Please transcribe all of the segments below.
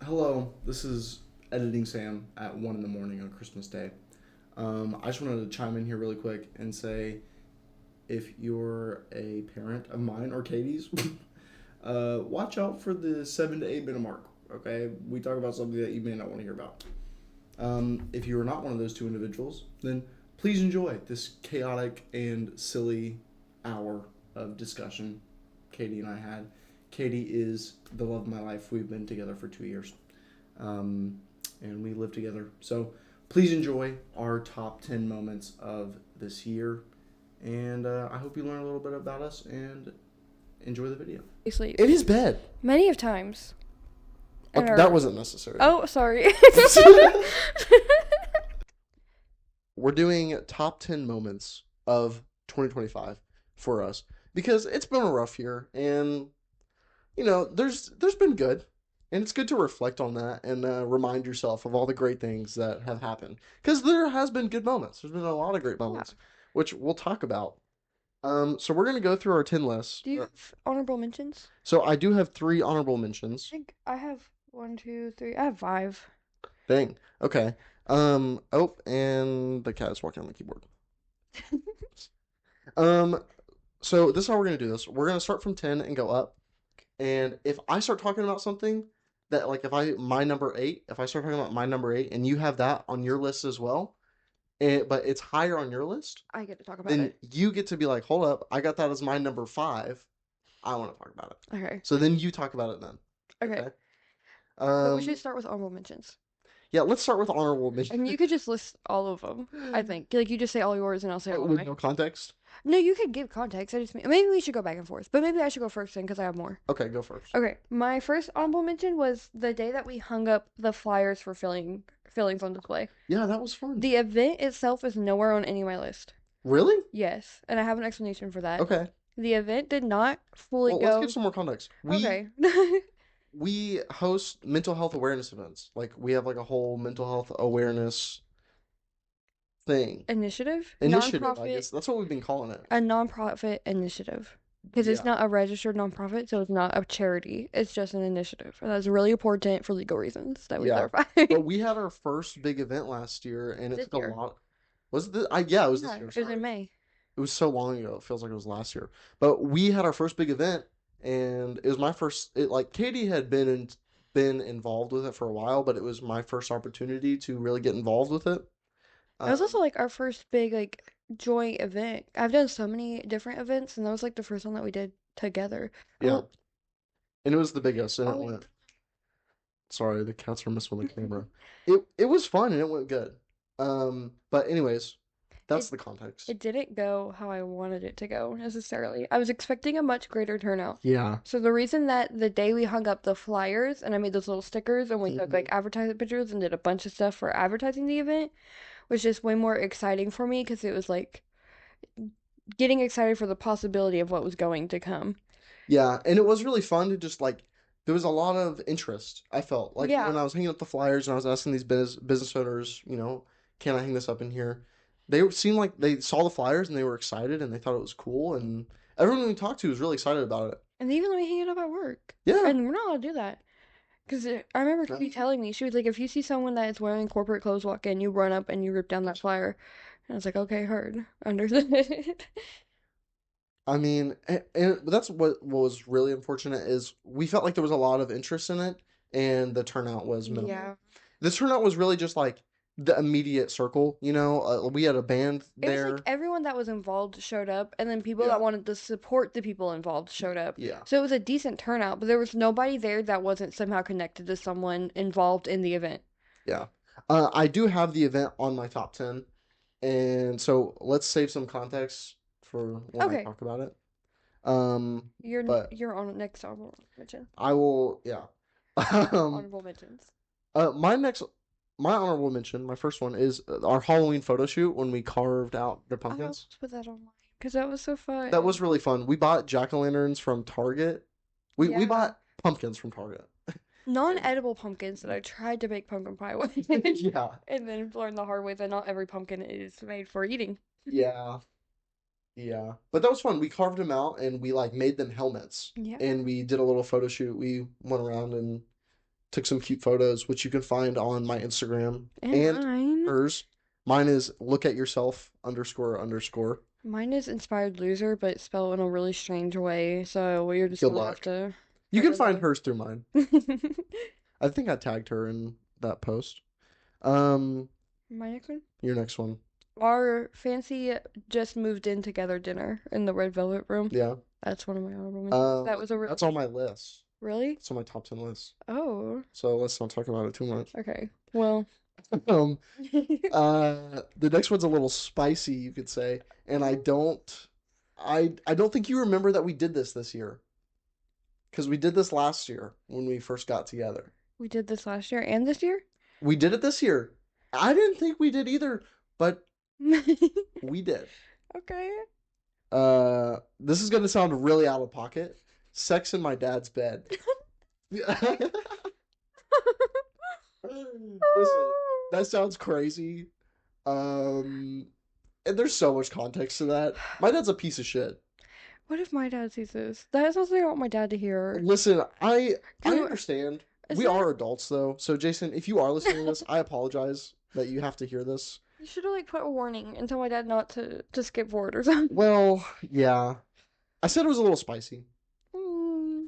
Hello, this is Editing Sam at 1 in the morning on Christmas Day. I just wanted to chime in here really quick and say if you're a parent of mine or Katie's, watch out for the 7 to 8 minute mark, okay? We talk about something that you may not want to hear about. If you are not one of those two individuals, then please enjoy this chaotic and silly hour of discussion Katie and I had. Katie is the love of my life. We've been together for 2 years, um, and we live together. So please enjoy our top 10 moments of this year, and I hope you learn a little bit about us and enjoy the video. Sleep. In his bed. Many of times. Okay, that wasn't necessary. Oh, sorry. We're doing top 10 moments of 2025 for us because it's been a rough year, and there's been good, and it's good to reflect on that and remind yourself of all the great things that have happened because there has been good moments. There's been a lot of great moments, which we'll talk about. So we're gonna go through our 10 lists. Do you have honorable mentions? So I do have 3 honorable mentions. I think I have 1, 2, 3. I have 5. Dang. Okay. Oh, and the cat is walking on the keyboard. Um. So this is how we're gonna do this. We're gonna start from 10 and go up. And if I start talking about something that, like, if I start talking about my number 8, and you have that on your list as well, but it's higher on your list, I get to talk about then it. you get to be like, hold up, I got that as my number 5. I want to talk about it. Okay. So then you talk about it then. Okay. But we should start with honorable mentions. Yeah, let's start with honorable mentions. And you could just list all of them, I think. Like, you just say all yours and I'll say all with mine. no context. No, you could give context. Maybe we should go back and forth. But maybe I should go first then because I have more. Okay, go first. Okay. My first honorable mention was the day that we hung up the flyers for fillings on display. Yeah, that was fun. The event itself is nowhere on any of my list. Really? Yes, and I have an explanation for that. Okay. The event did not fully Well, go. let's give some more context. Okay. We host mental health awareness events. Like, we have like a whole mental health awareness thing. Initiative? I Nonprofit. guess that's what we've been calling it. A nonprofit initiative. Because it's not a registered nonprofit, so it's not a charity. It's just an initiative. And that's really important for legal reasons that we clarify. But we had our first big event last year, and it took a lot. Was it this? Yeah, it was this year. It was in May. It was so long ago. It feels like it was last year. But we had our first big event, and it was my first. Like, Katie had been involved with it for a while, but it was my first opportunity to really get involved with it. It was also like our first big like joint event. I've done so many different events, and that was like the first one that we did together. Yeah, and it was the biggest, and it went. Sorry, the cats are messing with the camera. It was fun, and it went good. But anyways, that's the context. It didn't go how I wanted it to go necessarily. I was expecting a much greater turnout. Yeah. So the reason that the day we hung up the flyers and I made those little stickers and we took like advertising pictures and did a bunch of stuff for advertising the event was just way more exciting for me because it was like getting excited for the possibility of what was going to come. Yeah, and it was really fun to just like there was a lot of interest. I felt like when I was hanging up the flyers and I was asking these business owners, can I hang this up in here? They seemed like they saw the flyers and they were excited and they thought it was cool, and everyone we talked to was really excited about it. And they even let me hang it up at work. Yeah. And we're not allowed to do that. Because I remember she telling me, she was like, if you see someone that is wearing corporate clothes walk in, you run up and you rip down that flyer. And I was like, okay, heard. Understood. I mean, and that's what was really unfortunate is we felt like there was a lot of interest in it, and the turnout was minimal. Yeah. The turnout was really just like the immediate circle, we had a band there. It was like everyone that was involved showed up, and then people that wanted to support the people involved showed up. Yeah. So it was a decent turnout, but there was nobody there that wasn't somehow connected to someone involved in the event. Yeah. I do have the event on my top 10, and so let's save some context for when I talk about it. You're on next honorable mention. I will, yeah. Honorable mentions. My honorable mention, my first one is our Halloween photo shoot when we carved out the pumpkins. I'll put that on mine because that was so fun. That was really fun. We bought jack-o'-lanterns from Target. We bought pumpkins from Target. Non-edible pumpkins that I tried to make pumpkin pie with. Yeah. And then learned the hard way that not every pumpkin is made for eating. Yeah. Yeah. But that was fun. We carved them out and we like made them helmets. Yeah. And we did a little photo shoot. We went around and took some cute photos, which you can find on my Instagram And and mine. hers. Mine is look at yourself underscore underscore. Mine is inspired loser, but it's spelled in a really strange way. So you're just Good gonna have luck. to You can figure find that hers through mine. out. I think I tagged her in that post. Um, My next one. your next one. Our fancy just moved in together dinner in the red velvet room. Yeah. That's one of my honorable mentions. That was a That's really on my list. really. It's on my top 10 list. Oh, So let's not talk about it too much. okay. Well, Um, the next one's a little spicy, you could say, and I don't think you remember that we did this year because we did this last year when we first got together. we did this last year and this year. We did it this year. I didn't think we did either, but we did. Okay. This is gonna sound really out of pocket. Sex in my dad's bed. Listen, that sounds crazy. Um, and there's so much context to that. My dad's a piece of shit. What if my dad sees this? That is something I want my dad to hear. Listen, I Dude, understand. is We that are adults though. So Jason, if you are listening to this, I apologize that you have to hear this. you should have like put a warning and tell my dad not to skip forward or something. Well, yeah. I said it was a little spicy. Mm.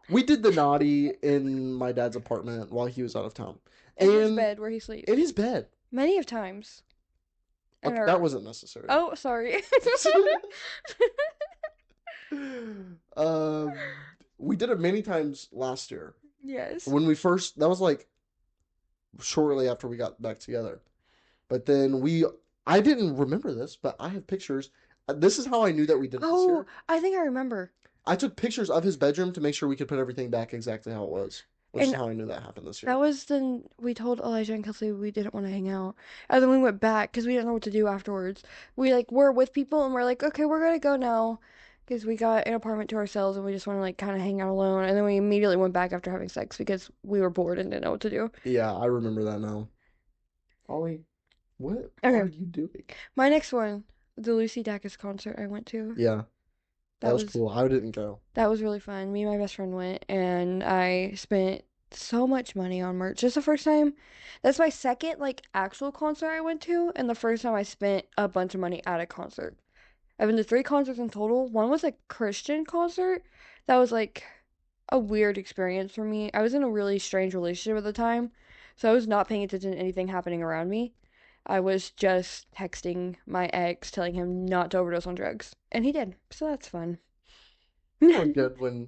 We did the naughty in my dad's apartment while he was out of town. In his And bed where he sleeps. in his bed. Many of times. And Okay, that wasn't necessary. oh, sorry. um, we did it many times last year. Yes. When we first, that was like shortly after we got back together. But then I didn't remember this, but I have pictures. This is how I knew that we did it this Oh, year. I think I remember. I took pictures of his bedroom to make sure we could put everything back exactly how it was, which is And how I knew that happened this year. that was then we told Elijah and Kelsey we didn't want to hang out. And then we went back because we didn't know what to do afterwards. We like were with people and we're like, okay, we're gonna go now because we got an apartment to ourselves and we just want to like kind of hang out alone. And then we immediately went back after having sex because we were bored and didn't know what to do. Yeah, I remember that now. Ollie, what are Okay, you doing? my next one, the Lucy Dacus concert I went to. Yeah, that That was was cool. I didn't go. that was really fun. Me and my best friend went and I spent so much money on merch. Just the first time. That's my second like actual concert I went to and the first time I spent a bunch of money at a concert. I've been to three concerts in total. One was a Christian concert. That was like a weird experience for me. I was in a really strange relationship at the time, so I was not paying attention to anything happening around me. I was just texting my ex, telling him not to overdose on drugs, and he did. So that's fun. It's not good when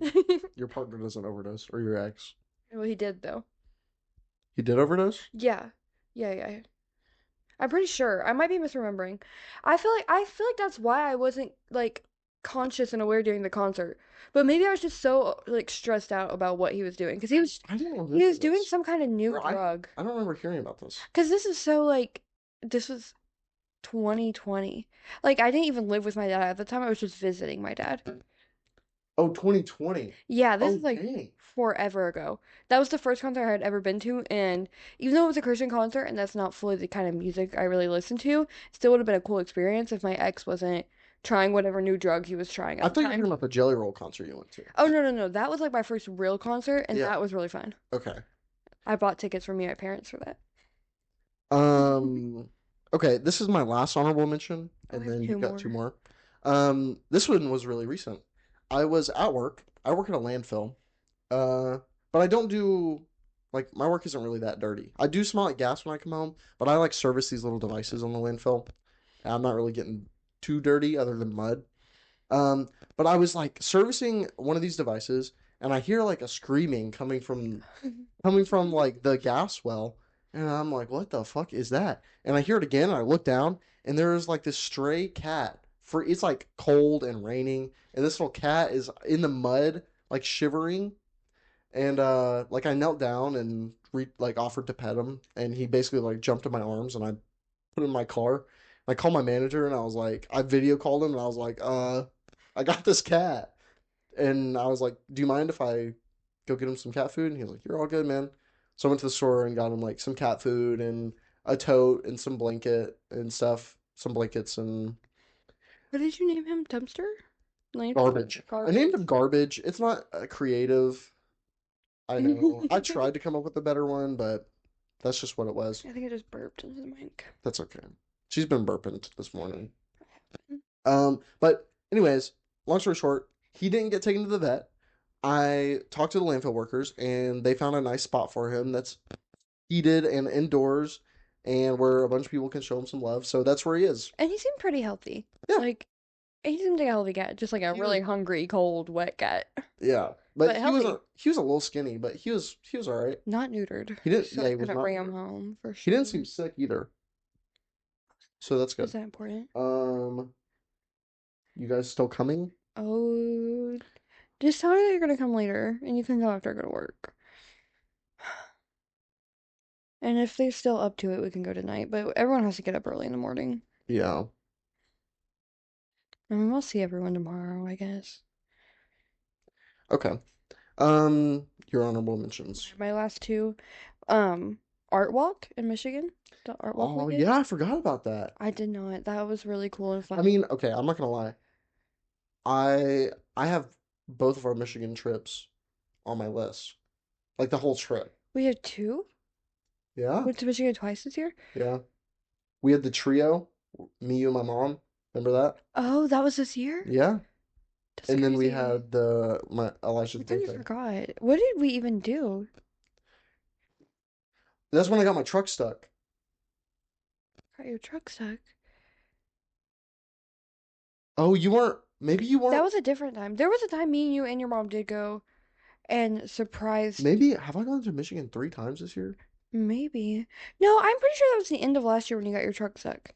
your partner doesn't overdose or your ex. Well, he did though. He did overdose? Yeah, yeah. I'm pretty sure. I might be misremembering. I feel like that's why I wasn't like conscious and aware during the concert. But maybe I was just so like stressed out about what he was doing because I didn't he remember was doing this. some kind of new Bro, drug. I don't remember hearing about this. Because this is so like this was 2020. Like I didn't even live with my dad at the time. I was just visiting my dad. Oh, 2020. Yeah, this Oh, is like dang. forever ago. That was the first concert I had ever been to, and even though it was a Christian concert and that's not fully the kind of music I really listen to, it still would have been a cool experience if my ex wasn't trying whatever new drug he was trying I at the thought you were talking time. about the Jelly Roll concert you went to. Oh no. That was like my first real concert and Yeah. that was really fun. Okay. I bought tickets for me and my parents for that. Um, okay, this is my last honorable mention, Oh, I and have then two you've got two more. more. This one was really recent. I was at work. I work at a landfill. Uh, but I don't do like my work isn't really that dirty. I do smell like gas when I come home, but I like service these little devices on the landfill. I'm not really getting too dirty other than mud. Um, but I was like servicing one of these devices, and I hear like a screaming coming from like the gas well, and I'm like, what the fuck is that? And I hear it again, and I look down, and there is like this stray cat. For it's like cold and raining, and this little cat is in the mud, like shivering. And like I knelt down and like offered to pet him, and he basically like jumped in my arms, and I put him in my car. I called my manager, and I was like, I video called him, and I was like, I got this cat. And I was like, do you mind if I go get him some cat food? And he was like, you're all good, man. So I went to the store and got him like some cat food and a tote and some blanket and stuff, some blankets and What did you name him? Dumpster? Landfill? garbage. I named Garbage. him Garbage. It's not creative. I know. I I tried to come up with a better one, but that's just what it was. think I just burped into the mic. That's okay. She's been burping this morning. But anyways, long story short, he didn't get taken to the vet. I talked to the landfill workers, and they found a nice spot for him that's heated and indoors, and where a bunch of people can show him some love. So that's where he is. And he seemed pretty healthy. Yeah, Like, he seemed like a healthy cat, just like a he was. really hungry, cold, wet cat. Yeah, but But healthy. he was a little skinny, but he was all right. Not neutered. He didn't. So Yeah, I he was couldn't not. bring him home for He sure. didn't seem sick either. So that's Is good. that important? Um, you guys still coming? Oh, just tell her that you're gonna come later and you can go after I go to work. And if they're still up to it, we can go tonight. But everyone has to get up early in the morning. Yeah. I mean, we'll see everyone tomorrow, I guess. Okay. Your honorable mentions. My last two, um, Art Walk in Michigan. The art walk we Oh did. yeah, I forgot about that. I did not. That was really cool and I fun. mean, okay, I'm not gonna lie. I have both of our Michigan trips on my list. Like the whole trip. We had two. Yeah. Went to Michigan twice this year. Yeah. We had the trio, me, you, and my mom. Remember that? Oh, that was this year? Yeah. That's And then we crazy. had my Elijah's I kind of birthday. forgot. What did we even do? That's when I got my truck stuck. Got your truck stuck. Oh, you weren't. Maybe you That weren't. was a different time. There was a time me and you and your mom did go and surprised. Maybe have I gone to Michigan 3 times this year? Maybe. No, I'm pretty sure that was the end of last year when you got your truck stuck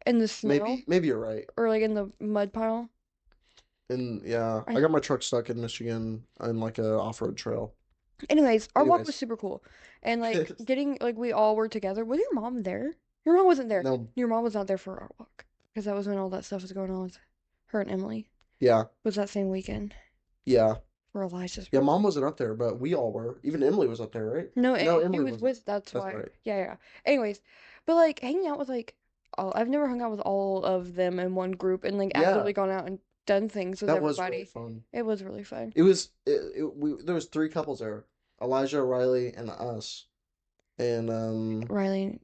in the snow Maybe you're right. or like in the mud pile. And yeah, I I, got my truck stuck in Michigan on like a off-road trail. anyways, our walk was Anyways, super cool. And like getting like we all were together. Was your mom there? Your mom wasn't there. no, Your mom was not there for our walk because that was when all that stuff was going on with her and Emily. yeah, Was that same weekend yeah, for Elijah's yeah. birthday? Mom wasn't up there, but we all were. Even Emily was up there, right? No, No, he Emily was wasn't. with. That's That's why. right. Yeah, yeah. Anyways, but like hanging out with like, all, I've never hung out with all of them in one group and like Yeah, actively gone out and done things with that was really everybody. fun. It was really fun. There was three couples there, Elijah, Riley, and us. And Riley,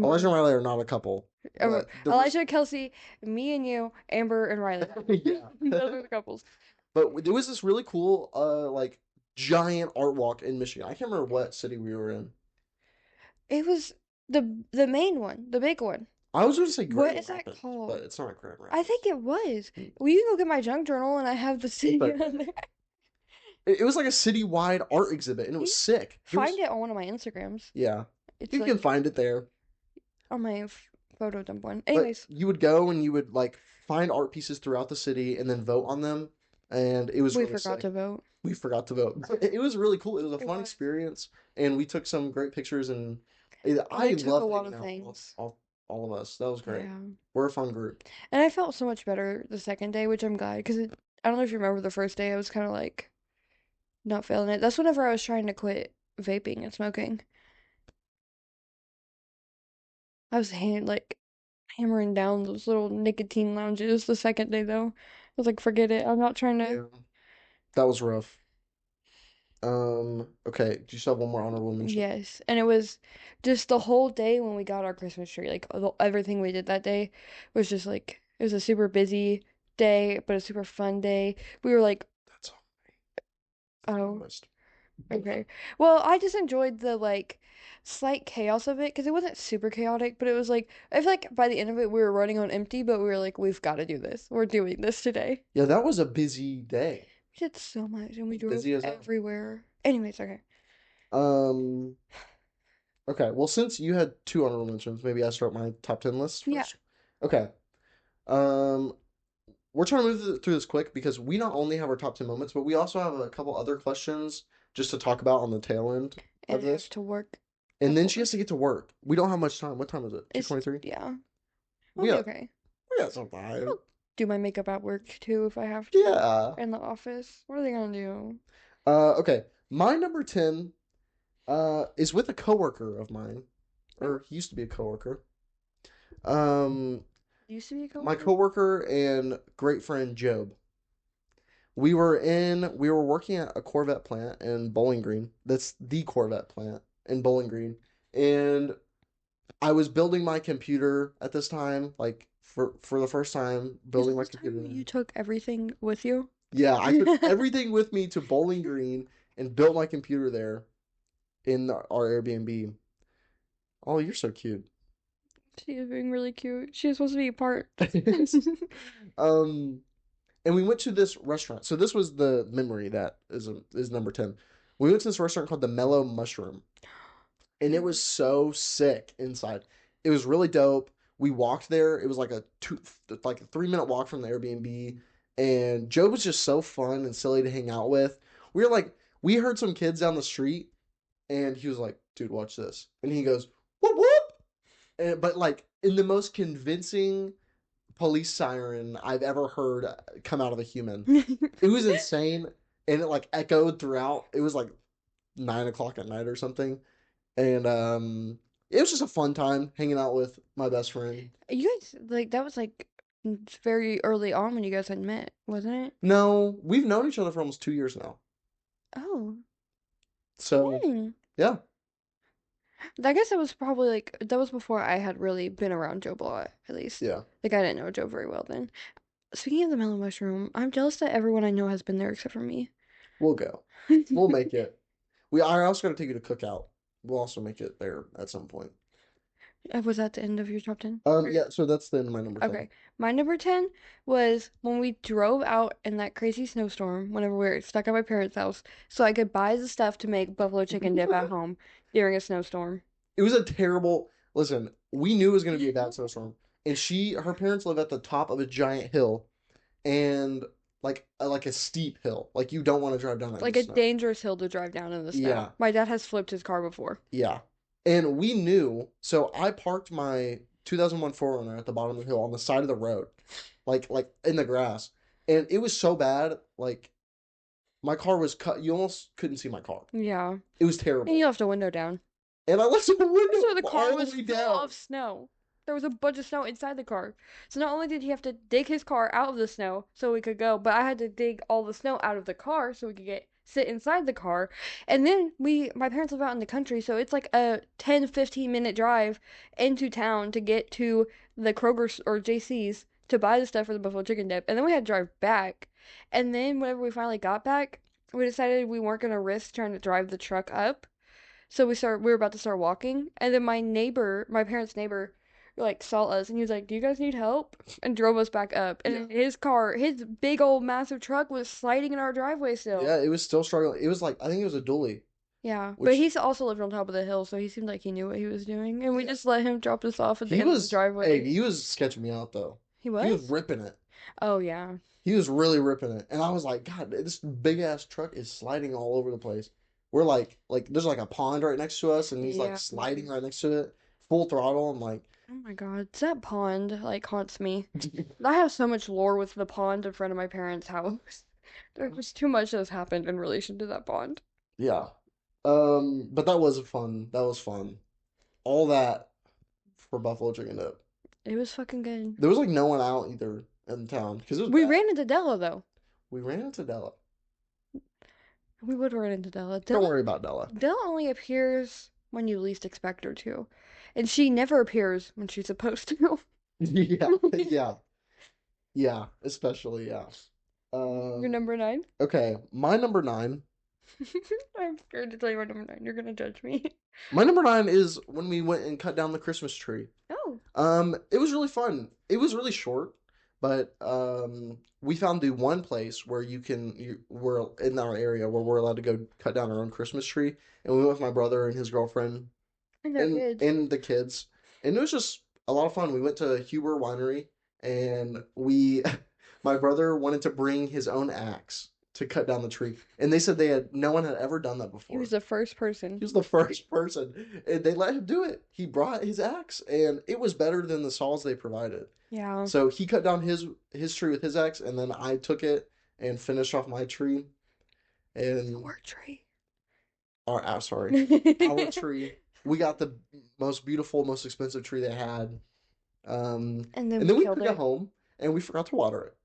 Elijah Amber, and Riley are not a couple, but there was Elijah, Kelsey, me and you, Amber and Riley. yeah. Those are the couples. But there was this really cool like giant art walk in Michigan. I can't remember what city we were in. It was the main one, the big one. I was going to say What Grand is that Rapids, but called? it's not Grand I Rapids. think it was. Mm, Well, you can go get my junk journal and I have the it's city okay. on there. It was like a citywide art exhibit, and it You was sick. There find was it on one of my Instagrams. yeah, It's you can like find it there. on my photo dump one. But Anyways, you would go and you would like find art pieces throughout the city and then vote on them, and it was we really forgot sick. to vote. We forgot to vote. It was really cool. It was a It fun was. experience, and we took some great pictures. And And we I took a loved lot hanging of out with things. all of us. That was great. Yeah. We're a fun group. And I felt so much better the second day, which I'm glad because I don't know if you remember the first day, I was kind of like not feeling it. That's whenever I was trying to quit vaping and smoking. I was like hammering down those little nicotine lounges the second day though. I was like, forget it. I'm not trying to. Yeah, that was rough. Okay. Do you still have one more honorable mention? Yes. And it was just the whole day when we got our Christmas tree. Like everything we did that day was just like it was a super busy day, but a super fun day. We were like, That's on my oh, list. okay. Well, I just enjoyed the like slight chaos of it because it wasn't super chaotic, but it was like I feel like by the end of it we were running on empty, but we were like, we've got to do this. We're doing this today. Yeah, that was a busy day. We did so much and we drove Busy as hell. everywhere. Anyways, okay. Um, okay. Well, since you had two honorable mentions, maybe I start my top 10 list Yeah. first. Okay. Um, we're trying to move through this quick because we not only have our top 10 moments, but we also have a couple other questions just to talk about on the tail end of And I have this. to work And at then she has 4. to get to work. We don't have much time. What time is it? It's 2:23? yeah. I'll We be got okay. we got some time. I'll do my makeup at work too if I have to. Yeah. In the office. What are they gonna do? Okay. My number 10 is with a coworker of mine, Oh, or he used to be a coworker. Um, used to be a my coworker? coworker and great friend Job. We were working at a Corvette plant in Bowling Green. That's the Corvette plant in Bowling Green. And I was building my computer at this time, like for the first time, Is building my this computer time there. you took everything with you? Yeah, I took everything with me to Bowling Green and built my computer there in our Airbnb. Oh, you're so cute. She is being really cute. She is supposed to be a part. Um, and we went to this restaurant. So this was the memory that is number 10. We went to this restaurant called the Mellow Mushroom, and it was so sick inside. It was really dope. We walked there. It was like a 3 minute walk from the Airbnb, and Joe was just so fun and silly to hang out with. We were like, we heard some kids down the street, and he was like, "Dude, watch this," and he goes, "Whoop whoop," but like in the most convincing police siren I've ever heard come out of a human. It was insane, and it like echoed throughout. It was like 9 o'clock at night or something, and it was just a fun time hanging out with my best friend. You guys, like, that was like very early on when you guys had met, wasn't it? No, we've known each other for almost 2 years now. Oh. So Hmm. yeah, I guess that was probably like, that was before I had really been around Joe a lot, at least. yeah, Like, I didn't know Joe very well then. Speaking of the mellow mushroom, I'm jealous that everyone I know has been there except for me. we'll go. We'll make it. I also got to take you to Cookout. We'll also make it there at some point. Was that the end of your top 10? Yeah. So that's the end of my number 10. Okay. My number 10 was when we drove out in that crazy snowstorm whenever we were stuck at my parents' house so I could buy the stuff to make buffalo chicken dip at home during a snowstorm. It was a terrible. Listen, we knew it was going to be a bad snowstorm, and her parents live at the top of a giant hill, and like a steep hill. Like you don't want to drive down that in the Like a snow. dangerous hill to drive down in the snow. Yeah, My dad has flipped his car before. yeah. And we knew, so I parked my 2001 4Runner at the bottom of the hill on the side of the road, like in the grass, and it was so bad. Like my car was cut. You almost couldn't see my car. Yeah. It was And terrible. you left the window down. And I left the window So the car all the was way full down. of snow. There was a bunch of snow inside the car. So not only did he have to dig his car out of the snow so we could go, but I had to dig all the snow out of the car so we could get sit inside the car. And then my parents live out in the country, so it's like a 10-15 minute drive into town to get to the Kroger's or JC's to buy the stuff for the buffalo chicken dip. And then we had to drive back. And then whenever we finally got back, we decided we weren't gonna risk trying to drive the truck up. So we were about to start walking, and then my parents' neighbor, like saw us, and he was like, "Do you guys need help?" and drove us back up. Yeah. And his big old massive truck was sliding in our driveway still. Yeah, it was still struggling. It was like I think it was a dually, Yeah, but which he's also lived on top of the hill, so he seemed like he knew what he was doing, and we yeah. just let him drop us off at the end of the driveway. He was sketching me out though. He He was was? ripping it. Oh yeah. He was really ripping it. And I was like, God, this big ass truck is sliding all over the place. We're like there's like a pond right next to us and he's like Yeah. sliding right next to it, full throttle. I'm like Oh my God, that pond like haunts me. I have so much lore with the pond in front of my parents' house. There was too much that's happened in relation to that pond. yeah. But that was fun. That was fun. All that for Buffalo Chicken Dip. It was fucking good. There was like no one out either in town because it was We bad. ran into Della though. We ran into Della. We would run into Della. Don't Della worry about Della. Della only appears when you least expect her to. And she never appears when she's supposed to. Yeah, yeah, yeah. Especially yeah. Your number 9? Okay, my number 9. I'm scared to tell you my number 9. You're gonna judge me. My number 9 is when we went and cut down the Christmas tree. Oh. It was really fun. It was really short, but we found the one place where we're in our area where we're allowed to go cut down our own Christmas tree, and we went with my brother and his girlfriend And their kids. and the kids, and it was just a lot of fun. We went to Huber Winery, and we, my brother wanted to bring his own axe to cut down the tree, and they said no one had ever done that He was before. the first person. He was the first person, and they let him do it. He brought his axe, and it was better than the saws they provided. Yeah. So he cut down his tree with his axe, and then I took it and finished off my tree. And Your tree. sorry, our tree. We got the most beautiful, most expensive tree they had. And then And we then we killed took it it. home, and we forgot to water it.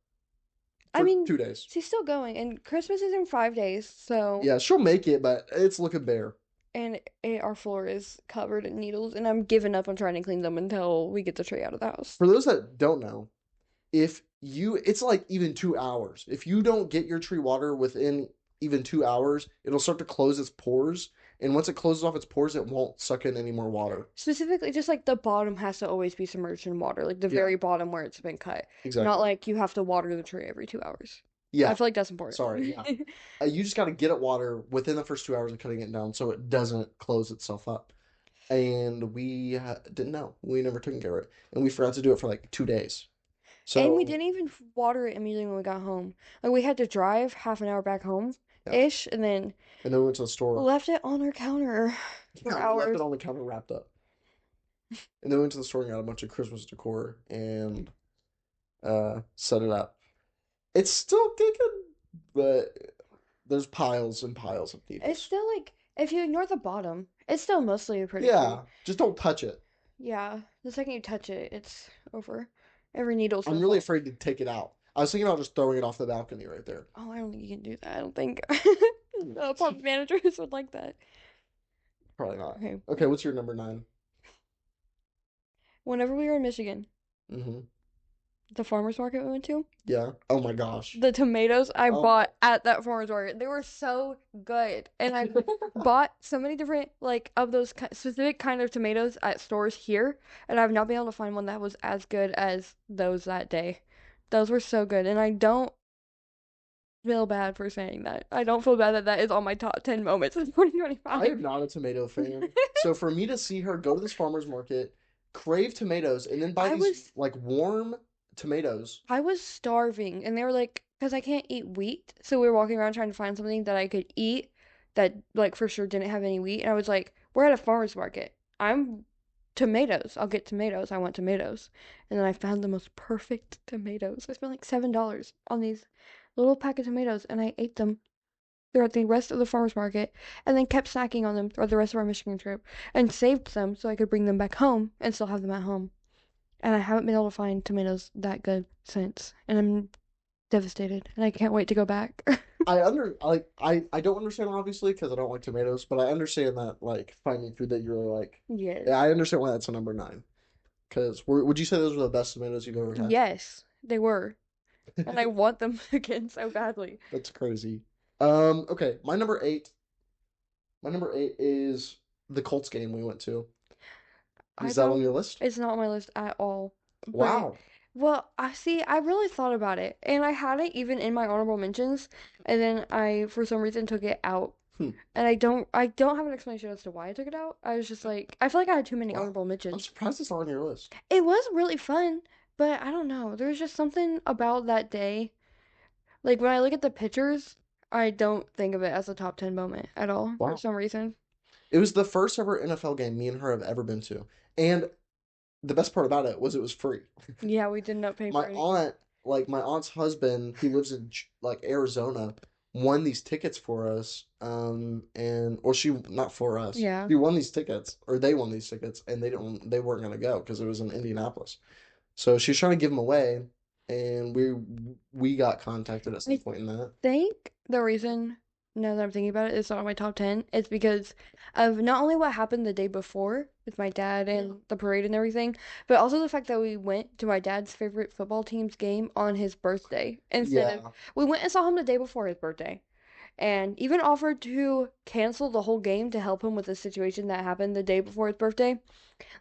I for mean, 2 days. she's still going, and Christmas is in 5 days, so Yeah, she'll make it, but it's looking bare. and our floor is covered in needles, and I'm giving up on trying to clean them until we get the tree out of the house. For those that don't know, it's like even 2 hours. If you don't get your tree water within even 2 hours, it'll start to close its pores. And once it closes off its pores, it won't suck in any more water. Specifically, just like the bottom has to always be submerged in water, like the Yeah, very bottom where it's been cut. Not exactly. like you have to water the tree every 2 hours. I Yeah, feel like that's sorry. important. Yeah. You just got to get it water within the first 2 hours of cutting it down so it doesn't close itself up. And we didn't know. We never took care of it. And we forgot to do it for like 2 days. And we So, didn't even water it immediately when we got home. Like we had to drive half an hour back home yeah. ish, and then And then we went to the store. left it on our counter for Yeah, we left it hours. on the counter wrapped up. And then we went to the store and got a bunch of Christmas decor and set it up. It's still kicking, but there's piles and piles of It's needles. still like if you ignore the bottom, it's still mostly a pretty tree. Yeah, just don't touch it. Yeah, the second you touch it, it's over. Every needle's I'm gonna really fall. afraid to take it out. I was thinking about just throwing it off the balcony right there. Oh, I don't think you can do that. I don't think apartment managers would like that. Probably not. Okay. Okay, what's your number 9? Whenever we were in Michigan, Mm-hmm. the farmers market we went to, Yeah. Oh my gosh. the tomatoes I Oh. bought at that farmers market, they were so good. And I bought so many different like of those specific kind of tomatoes at stores here, and I've not been able to find one that was as good as those that day. Those were so good, and I don't feel bad for saying that. I don't feel bad that that is on my top 10 moments of I'm 2025. not a tomato fan. So for me to see her go to this farmer's market, crave tomatoes, and then buy I these was like warm tomatoes. I was starving, and they were like, because I can't eat wheat, so we were walking around trying to find something that I could eat that like for sure didn't have any wheat. And I was like, we're at a farmer's market. I'm tomatoes. I'll get tomatoes. I want tomatoes. And then I found the most perfect tomatoes. I spent like $7 on these little pack of tomatoes, and I ate them throughout the rest of the farmer's market, and then kept snacking on them throughout the rest of our Michigan trip, and saved them so I could bring them back home and still have them at home. And I haven't been able to find tomatoes that good since, and I'm devastated, and I can't wait to go back. I don't understand obviously because I don't like tomatoes, but I understand that like finding food that you're like. Yes. Yeah, I understand why that's a number 9. Because would you say those were the best tomatoes you've ever had? Yes, they were. And I want them again so badly. That's crazy. Okay, My number 8 is the Colts game we went to. I Is that on don't, your list? it's not on my list at all. But, Wow. well, I see, I really thought about it, and I had it even in my honorable mentions, and then I, for some reason, took it out. Hmm. And I don't have an explanation as to why I took it out. I was just like, I feel like I had too many Wow. honorable I'm mentions. surprised it's not on your list. It was really fun, but I don't know. There's just something about that day. Like when I look at the pictures, I don't think of it as a top 10 moment at all for Wow. some reason. It was the first ever NFL game me and her have ever been to. And the best part about it was it was free. Yeah, we did not pay for My anything. aunt, like my aunt's husband, who lives in like Arizona, won these tickets for us. And or she not for us. Yeah. She won these tickets, or they won these tickets, and they weren't gonna go because it was in Indianapolis. So she was trying to give them away, and we got contacted at some I point in that. think the reason, now that I'm thinking about it, it's not on my top 10 is because of not only what happened the day before with my dad and the parade and everything, but also the fact that we went to my dad's favorite football team's game on his birthday instead of, Yeah. we went and saw him the day before his birthday. And even offered to cancel the whole game to help him with the situation that happened the day before his birthday.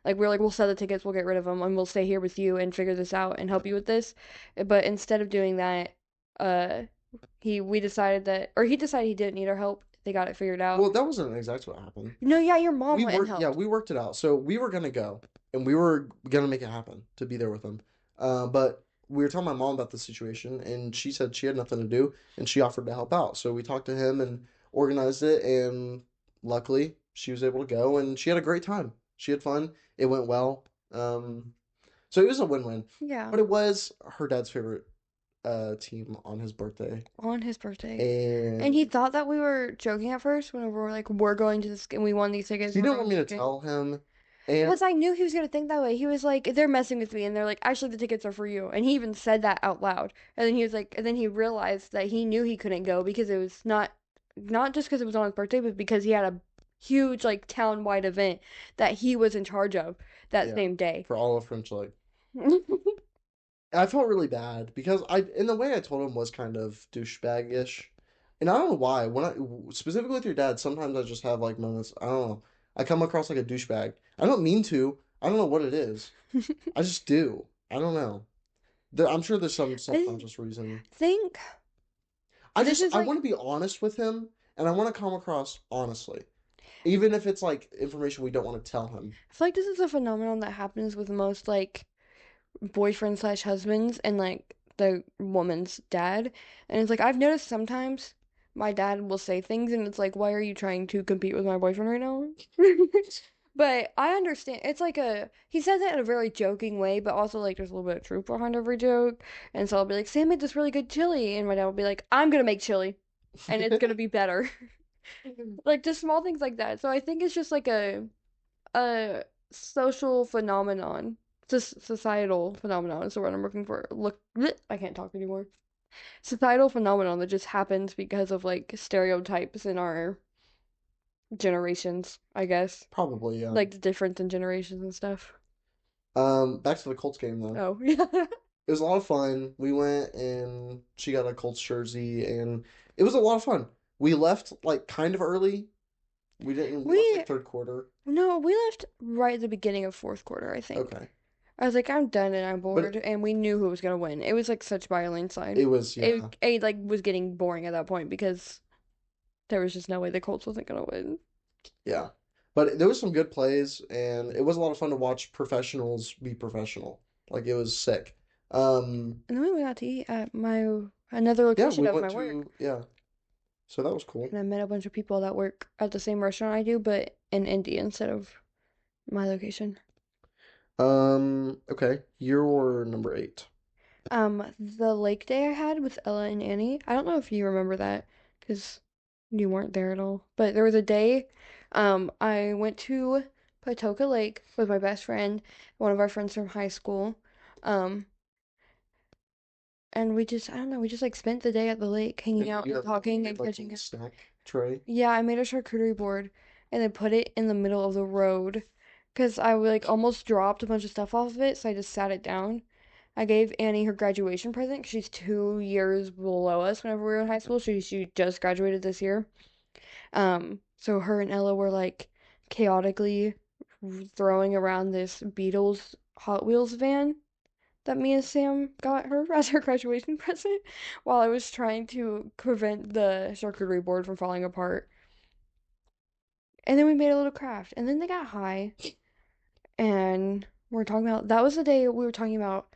Like we're like, we'll sell the tickets, we'll get rid of them, and we'll stay here with you and figure this out and help you with this. But instead of doing that, uh, we decided that, or he decided he didn't need our help. They got it figured out. Well, that wasn't exactly what happened. No, yeah, your mom We went and worked, yeah, helped. we worked it out. So we were gonna go, and we were gonna make it happen to be there with them. But we were telling my mom about the situation, and she said she had nothing to do, and she offered to help out. So we talked to him and organized it, and luckily she was able to go, and she had a great time. She had fun. It went well. So it was a win-win. Yeah, But it was her dad's favorite team on his birthday, on his birthday. And and he thought that we were joking at first whenever we're like, we're going to this game, we won these tickets, he we're didn't going want to me this to game. tell him And Because I knew he was gonna think that way. He was like, "They're messing with me," and they're like, "Actually, the tickets are for you." And he even said that out loud. And then he was like, and then he realized that he knew he couldn't go because it was not just because it was on his birthday, but because he had a huge like town-wide event that he was in charge of that yeah, same day. for all of French Lake. I felt really bad because in the way I told him was kind of douchebag-ish. And I don't know why. Specifically with your dad, sometimes I just have like moments. I don't know. I come across like a douchebag. I don't mean to. I don't know what it is. I just do. I don't know. I'm sure there's some I subconscious reason. think this is I like want to be honest with him, and I want to come across honestly, even if it's like information we don't want to tell him. I feel like this is a phenomenon that happens with most like boyfriend slash husbands and like the woman's dad. And it's like I've noticed sometimes my dad will say things and it's like, why are you trying to compete with my boyfriend right now? But I understand. It's like he says it in a very joking way, but also like there's a little bit of truth behind every joke. And so I'll be like, Sam made this really good chili. And my dad will be like, I'm gonna make chili and it's gonna be better. Like just small things like that. So I think it's just like a social phenomenon. Just societal phenomenon is the word I'm looking for. Look, bleh, I can't talk anymore. Societal phenomenon that just happens because of like stereotypes in our generations, I guess. Probably, yeah. Like the difference in generations and stuff. Back to the Colts game though. Oh, yeah. It was a lot of fun. We went and she got a Colts jersey, and it was a lot of fun. We left like kind of early. We left We, like third quarter. no, we left right at the beginning of fourth quarter, I think. Okay. I was like, I'm done and I'm bored, But and we knew who was gonna win. It was like such by a landslide. it was, yeah. It like was getting boring at that point because there was just no way the Colts wasn't gonna win. Yeah. But there was some good plays, and it was a lot of fun to watch professionals be professional. Like it was sick. Um, And then we went out to eat at my another yeah, location we of went my work. to, yeah. So that was cool. And I met a bunch of people that work at the same restaurant I do, but in Indy instead of my location. Okay. You're number 8. The lake day I had with Ella and Annie, I don't know if you remember that because you weren't there at all. But there was a day, I went to Patoka Lake with my best friend, one of our friends from high school. Um, and we just, I don't know, we just like spent the day at the lake hanging And out and you talking made and like a catching little up. snack tray. Yeah, I made a charcuterie board and then put it in the middle of the road because I like almost dropped a bunch of stuff off of it, so I just sat it down. I gave Annie her graduation present 'cause she's 2 years below us whenever we were in high school. She just graduated this year. So her and Ella were like chaotically throwing around this Beatles Hot Wheels van that me and Sam got her as her graduation present while I was trying to prevent the charcuterie board from falling apart. And then we made a little craft. And then they got high. And we're talking about that was the day we were talking about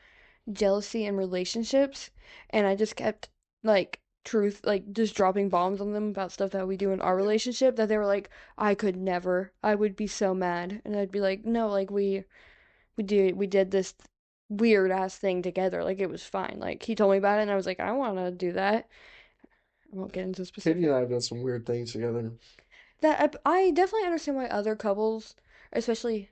jealousy and relationships. And I just kept like truth, like just dropping bombs on them about stuff that we do in our relationship that they were like, I could never. I would be so mad. And I'd be like, no, like we did this weird ass thing together. Like it was fine. Like he told me about it and I was like, I wanna do that. I won't get into Katie and specifics. I have done some weird things together. That I definitely understand why other couples, especially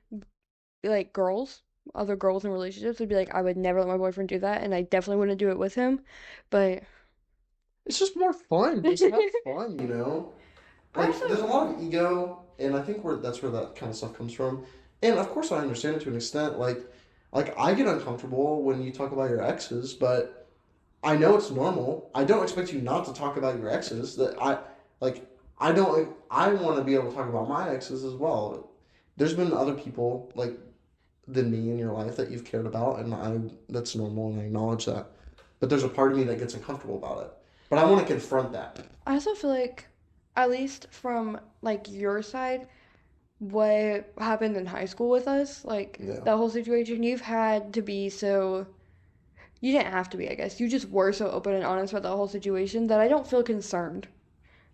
like girls, other girls in relationships would be like, I would never let my boyfriend do that, and I definitely wouldn't do it with him. But It's just more fun. Just have fun, you know? I Like, there's a also, lot of ego, and I think that's where that kind of stuff comes from. And of course, I understand it to an extent. Like I get uncomfortable when you talk about your exes, but I know it's normal. I don't expect you not to talk about your exes. Like, I don't. I want to be able to talk about my exes as well. There's been other people like than me in your life that you've cared about, and I that's normal, and I acknowledge that. But there's a part of me that gets uncomfortable about it. But I want to confront that. I also feel like, at least from like your side, what happened in high school with us, like Yeah, that whole situation, you've had to be so. You didn't have to be, I guess. You just were so open and honest about the whole situation that I don't feel concerned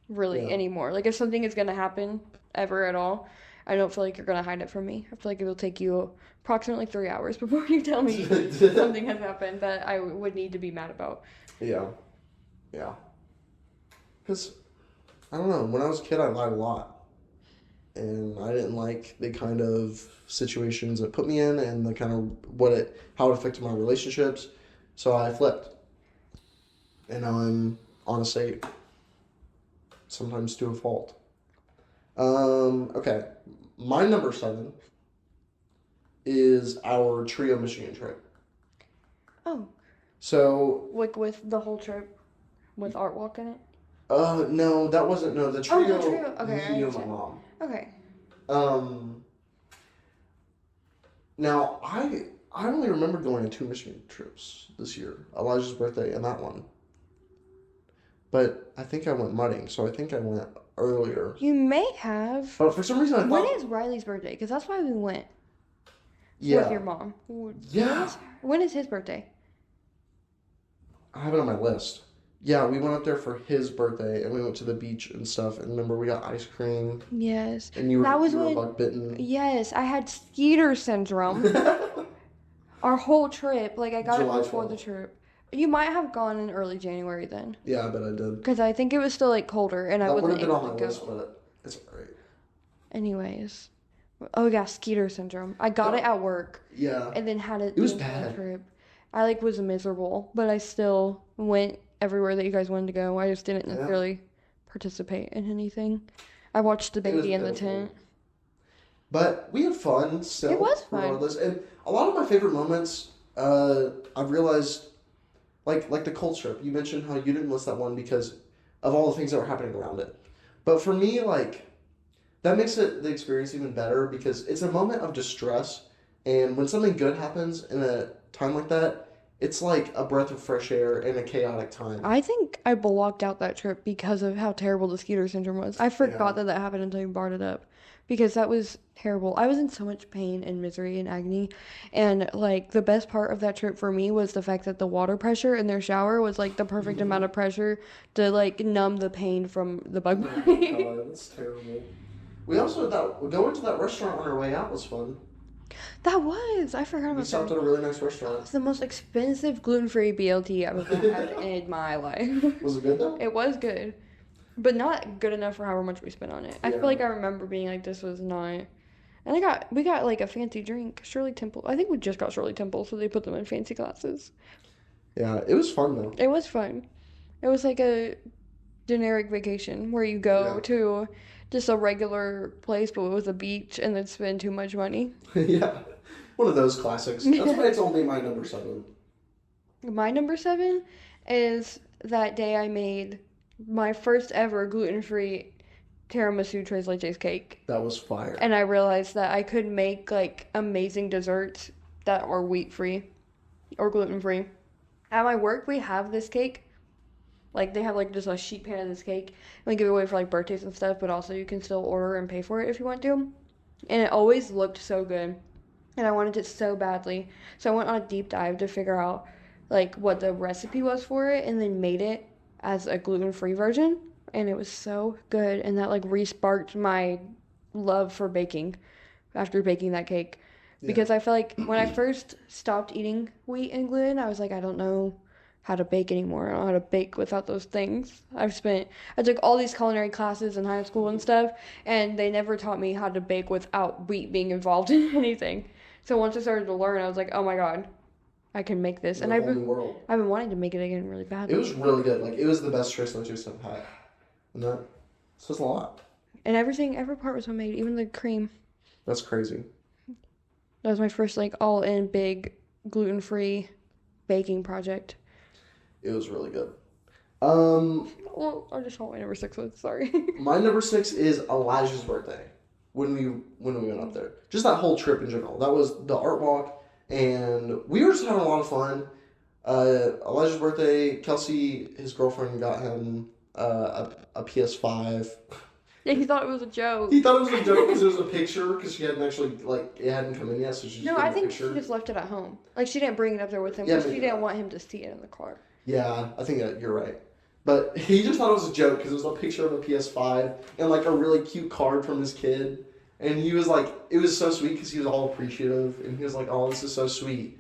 really yeah. anymore. Like if something is gonna happen ever at all, I don't feel like you're gonna hide it from me. I feel like it will take you approximately 3 hours before you tell me something has happened that I would need to be mad about. Yeah, yeah. Because I don't know. When I was a kid, I lied a lot. and I didn't like the kind of situations it put me in and the kind of how it affected my relationships. So I flipped, and now I'm on a state, sometimes to a fault. Okay, my number 7 is our trio Michigan trip. Oh. So Like with the whole trip, with Art Walk in it. No, that wasn't. No, the trio. Oh, the trio. Okay, Me, you, and my mom. Okay. Now I only remember going on 2 Michigan trips this year. Elijah's birthday and that one. But I think I went mudding, so I think I went earlier. You may have. But for some reason I thought. When is Riley's birthday? Because that's why we went. Yeah. With your mom. Yeah. When is his birthday? I have it on my list. Yeah, we went up there for his birthday, and we went to the beach and stuff. And remember, we got ice cream. Yes. And you were bug bitten. Yes, I had skeeter syndrome. Our whole trip, like I got July it before 12th. the trip. You might have gone in early January then. Yeah, I bet I did. Because I think it was still like colder, and I wasn't able to go. That would have been on my list, but it's alright. Anyways, oh yeah, skeeter syndrome. I got it at work. Yeah. And then had it. It was the entire bad. Trip. I was miserable, but I still went everywhere that you guys wanted to go. I just didn't necessarily participate in anything. I watched the baby in the tent. But we had fun still. It was fun. Regardless. And a lot of my favorite moments, I've realized, like the cold trip. You mentioned how you didn't list that one because of all the things that were happening around it. But for me, like, that makes the experience even better because it's a moment of distress. And when something good happens in a time like that, it's like a breath of fresh air in a chaotic time. I think I blocked out that trip because of how terrible the skeeter syndrome was. I forgot that happened until you brought it up because that was terrible. I was in so much pain and misery and agony. And like the best part of that trip for me was the fact that the water pressure in their shower was like the perfect amount of pressure to like numb the pain from the bug bite. Oh God, that's terrible. We also thought going to that restaurant on our way out was fun. That was. I forgot about that. We stopped at a really nice restaurant. It's the most expensive gluten-free BLT I've ever had in my life. Was it good though? It was good. But not good enough for however much we spent on it. I feel like I remember being like, this was not. And we got like a fancy drink. Shirley Temple. I think we just got Shirley Temple, so they put them in fancy glasses. Yeah, it was fun though. It was fun. It was like a generic vacation where you go to just a regular place, but with a beach, and then spend too much money. Yeah. One of those classics. That's why it's only my number 7. My number 7 is that day I made my first ever gluten-free tiramisu tres leches cake. That was fire. And I realized that I could make like amazing desserts that are wheat-free or gluten-free. At my work, we have this cake. Like they have like just a sheet pan of this cake. And we give it away for like birthdays and stuff, but also you can still order and pay for it if you want to. And it always looked so good. And I wanted it so badly. So I went on a deep dive to figure out like what the recipe was for it and then made it as a gluten-free version. And it was so good. And that like re-sparked my love for baking after baking that cake. Yeah. Because I feel like when I first stopped eating wheat and gluten, I was like, I don't know how to bake anymore. I don't know how to bake without those things. I took all these culinary classes in high school and stuff, and they never taught me how to bake without wheat being involved in anything. So once I started to learn, I was like, oh my God, I can make this. And I've been wanting to make it again really badly. It was really good. Like, it was the best tres leches I've had. And that says a lot. And every part was homemade, even the cream. That's crazy. That was my first, like, all-in big gluten-free baking project. It was really good. Well, I just want my number 6 was, sorry. My number 6 is Elijah's birthday. When we went up there. Just that whole trip in general. That was the art walk, and we were just having a lot of fun. Elijah's birthday, Kelsey, his girlfriend, got him a PS5. Yeah, he thought it was a joke. He thought it was a joke because it was a picture, because she hadn't actually, like, it hadn't come in yet, so she just I think she just left it at home. Like, she didn't bring it up there with him because she didn't want him to see it in the car. Yeah, I think that you're right. But he just thought it was a joke because it was a picture of a PS5 and, like, a really cute card from his kid. And he was like, it was so sweet because he was all appreciative, and he was like, oh, this is so sweet.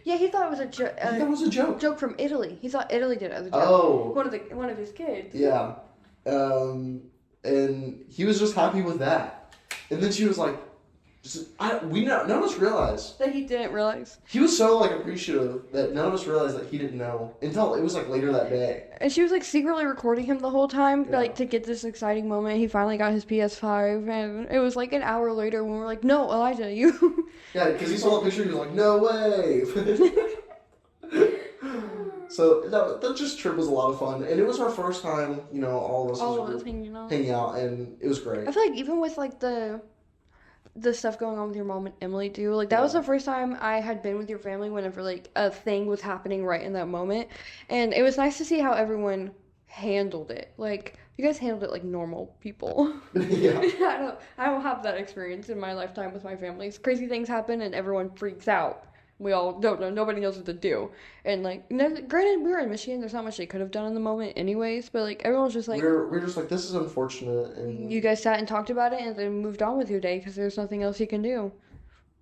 Yeah, he thought it was a joke. He thought it was a joke. Joke from Italy. He thought Italy did it as a joke. Oh. One of his kids. Yeah. And he was just happy with that. And then she was like, none of us realized. That he didn't realize. He was so, like, appreciative that none of us realized that he didn't know until it was, like, later that day. And she was, like, secretly recording him the whole time, Yeah. like, to get this exciting moment. He finally got his PS5, and it was, like, an hour later when we were like, no, Elijah, you... Yeah, because he saw the picture, he was like, no way! So, that just trip was a lot of fun. And it was our first time, you know, all of us hanging out. hanging out, and it was great. I feel like even with, like, the stuff going on with your mom and Emily too. Like that was the first time I had been with your family whenever like a thing was happening right in that moment. And it was nice to see how everyone handled it. Like you guys handled it like normal people. Yeah. I don't have that experience in my lifetime with my families. Crazy things happen and everyone freaks out. We all don't know. Nobody knows what to do. And like, granted, we were in Michigan. There's not much they could have done in the moment, anyways. But like, everyone's just like, we're just like, this is unfortunate. And you guys sat and talked about it, and then moved on with your day because there's nothing else you can do.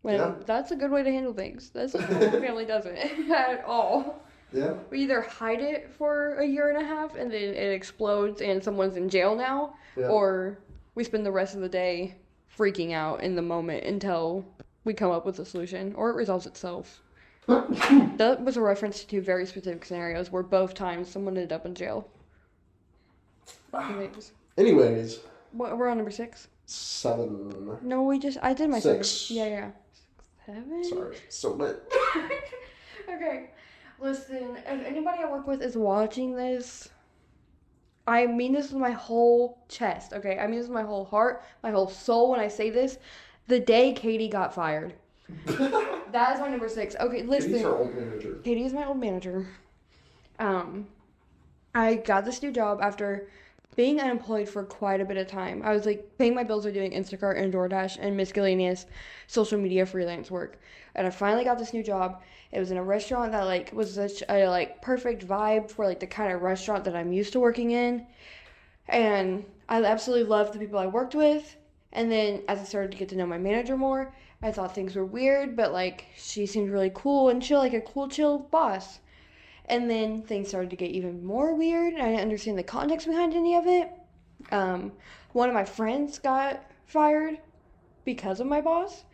That's a good way to handle things. That's not how my family does it at all. Yeah. We either hide it for a year and a half, and then it explodes, and someone's in jail now, or we spend the rest of the day freaking out in the moment until we come up with a solution, or it resolves itself. That was a reference to two very specific scenarios where both times someone ended up in jail. Anyways. We're on number 6. 7. No, I did my 6. 7. Yeah. 7? Sorry, so lit. Okay, listen, if anybody I work with is watching this, I mean this with my whole chest, okay? I mean this with my whole heart, my whole soul when I say this. The day Katie got fired. That is my number 6. Okay, listen. Katie's our old manager. Katie is my old manager. I got this new job after being unemployed for quite a bit of time. I was like paying my bills by doing Instacart and DoorDash and miscellaneous social media freelance work. And I finally got this new job. It was in a restaurant that like was such a like perfect vibe for like the kind of restaurant that I'm used to working in. And I absolutely loved the people I worked with. And then as I started to get to know my manager more, I thought things were weird, but like she seemed really cool and chill, like a cool, chill boss. And then things started to get even more weird. I didn't understand the context behind any of it. One of my friends got fired because of my boss,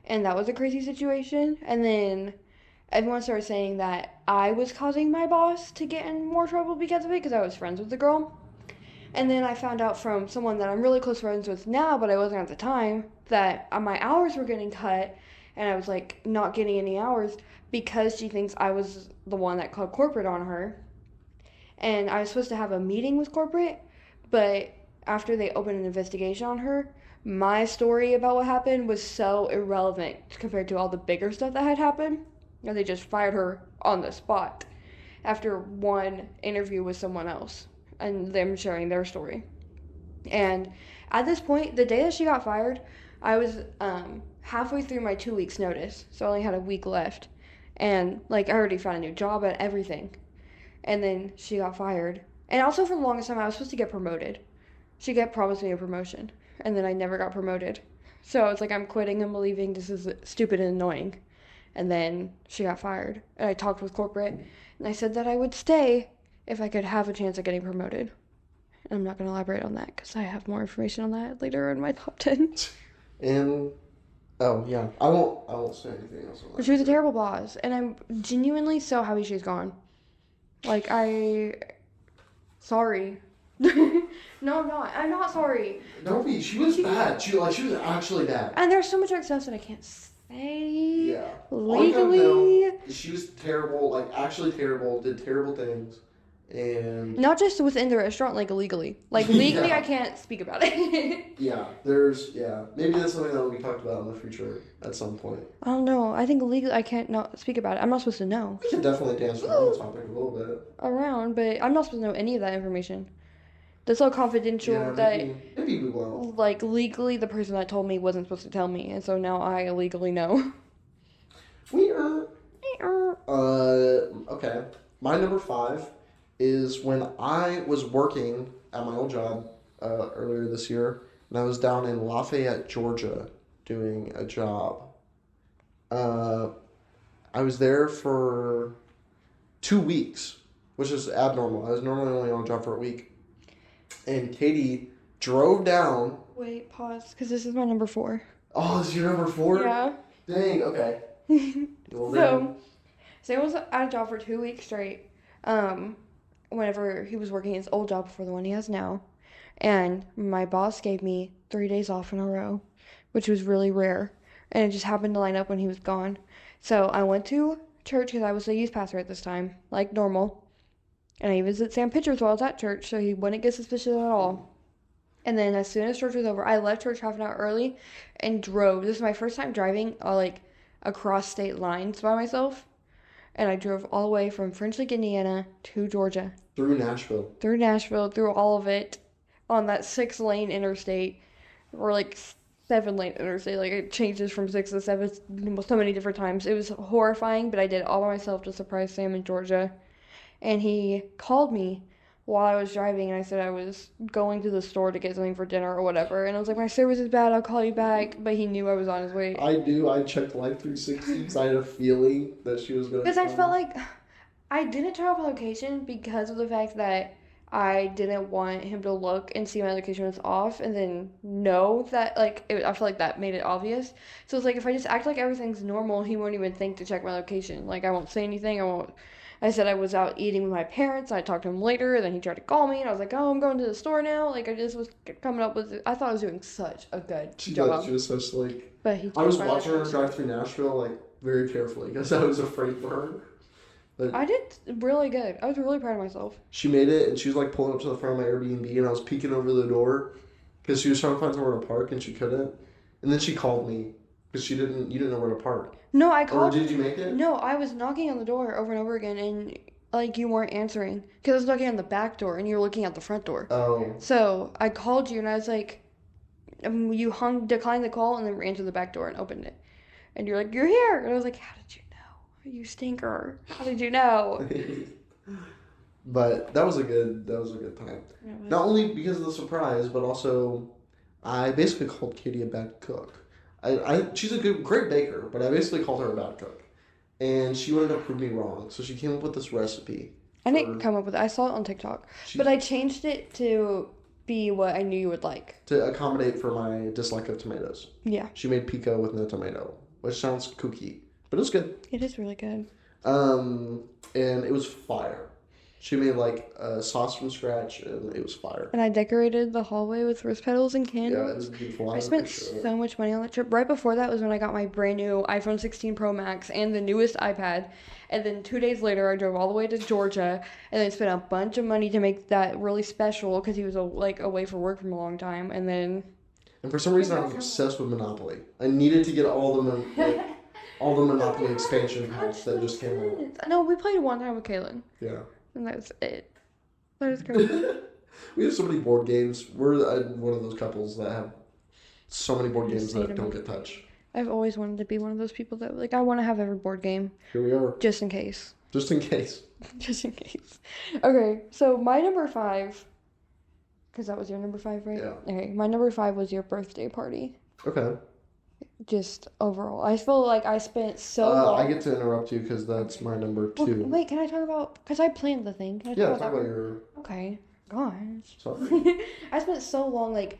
and that was a crazy situation. And then everyone started saying that I was causing my boss to get in more trouble because of it, because I was friends with the girl. And then I found out from someone that I'm really close friends with now, but I wasn't at the time, that my hours were getting cut, and I was like not getting any hours because she thinks I was the one that called corporate on her. And I was supposed to have a meeting with corporate, but after they opened an investigation on her, my story about what happened was so irrelevant compared to all the bigger stuff that had happened, and they just fired her on the spot after one interview with someone else and them sharing their story. And at this point, the day that she got fired, I was halfway through my 2 weeks notice, so I only had a week left. And like I already found a new job and everything. And then she got fired. And also for the longest time I was supposed to get promoted. She kept promising me a promotion, and then I never got promoted. So it's like I'm quitting and believing this is stupid and annoying. And then she got fired. And I talked with corporate, and I said that I would stay if I could have a chance at getting promoted. And I'm not going to elaborate on that because I have more information on that later in my top 10. And oh yeah, I won't say anything else on that. She was a terrible boss, and I'm genuinely so happy she's gone. Like sorry. No, I'm not. I'm not sorry. Don't be. She was bad. She was actually bad. And there's so much other stuff that I can't say. Yeah. Legally. She was terrible. Like actually terrible. Did terrible things. And not just within the restaurant, like illegally. Like legally, yeah. I can't speak about it. Maybe that's something that will be talked about in the future at some point. I don't know. I think legally, I can't not speak about it. I'm not supposed to know. We can definitely dance around the topic a little bit. But I'm not supposed to know any of that information. That's all confidential. Yeah, maybe we will. Like legally, the person that told me wasn't supposed to tell me, and so now I illegally know. Okay. My number 5 is when I was working at my old job earlier this year, and I was down in Lafayette, Georgia, doing a job. I was there for 2 weeks, which is abnormal. I was normally only on a job for a week. And Katie drove down. Wait, pause, because this is my number 4. Oh, this is your number 4? Yeah. Dang, okay. Well, So, Sam was at a job for 2 weeks straight. Whenever he was working his old job before the one he has now. And my boss gave me 3 days off in a row, which was really rare. And it just happened to line up when he was gone. So I went to church because I was the youth pastor at this time, like normal. And I visited Sam pictures while I was at church so he wouldn't get suspicious at all. And then as soon as church was over, I left church half an hour early and drove. This is my first time driving like across state lines by myself. And I drove all the way from French Lick, Indiana to Georgia. Through Nashville. Through Nashville, through all of it on that 6-lane interstate or like 7-lane interstate. Like it changes from 6 to 7 so many different times. It was horrifying, but I did it all by myself to surprise Sam in Georgia. And he called me while I was driving, and I said I was going to the store to get something for dinner or whatever. And I was like, my service is bad, I'll call you back. But he knew I was on his way. I do. I checked Life 360 because I had a feeling that she was going to. Because I felt like I didn't turn off the location because of the fact that I didn't want him to look and see my location was off and then know that, like, I feel like that made it obvious. So it's like, if I just act like everything's normal, he won't even think to check my location. Like, I won't say anything, I said I was out eating with my parents. I talked to him later. Then he tried to call me, and I was like, "Oh, I'm going to the store now." Like I just was coming up with. I thought I was doing such a good job. She was such like. But he. I was watching her drive through Nashville like very carefully because I was afraid for her. But I did really good. I was really proud of myself. She made it, and she was like pulling up to the front of my Airbnb, and I was peeking over the door because she was trying to find somewhere to park, and she couldn't. And then she called me because you didn't know where to park. No, I called. Or did you make it? No, I was knocking on the door over and over again, and like you weren't answering because I was knocking on the back door, and you were looking at the front door. Oh. So I called you, and I was like, you declined the call, and then ran to the back door and opened it, and you're like, "You're here," and I was like, "How did you know? You stinker! How did you know?" But that was a good time. Not only because of the surprise, but also I basically called Katie a bad cook. She's a great baker, but I basically called her a bad cook. And she wanted to prove me wrong, so she came up with this recipe. I didn't come up with it. I saw it on TikTok, but I changed it to be what I knew you would like. To accommodate for my dislike of tomatoes. Yeah. She made pico with no tomato, which sounds kooky, but it was good. It is really good. And it was fire. She made like a sauce from scratch, and it was fire. And I decorated the hallway with rose petals and candles. Yeah, it was beautiful. I spent so much money on that trip. Right before that was when I got my brand new iPhone 16 Pro Max and the newest iPad. And then 2 days later, I drove all the way to Georgia and then spent a bunch of money to make that really special because he was away for work from a long time. And for some reason, I was obsessed with Monopoly. I needed to get all the Monopoly expansion packs that just came out. No, we played one time with Kaylin. Yeah. And that was it. That was great. We have so many board games. We're one of those couples that have so many board games that don't get touched. I've always wanted to be one of those people that, like, I want to have every board game. Here we are. Just in case. Just in case. Just in case. Okay, so my number 5, because that was your number 5, right? Yeah. Okay, my number 5 was your birthday party. Okay. Just overall. I feel like I spent so long. I get to interrupt you because that's my number 2. Well, wait, can I talk about... Because I planned the thing. Can I talk about your... Okay. Gosh. Sorry. I spent so long, like,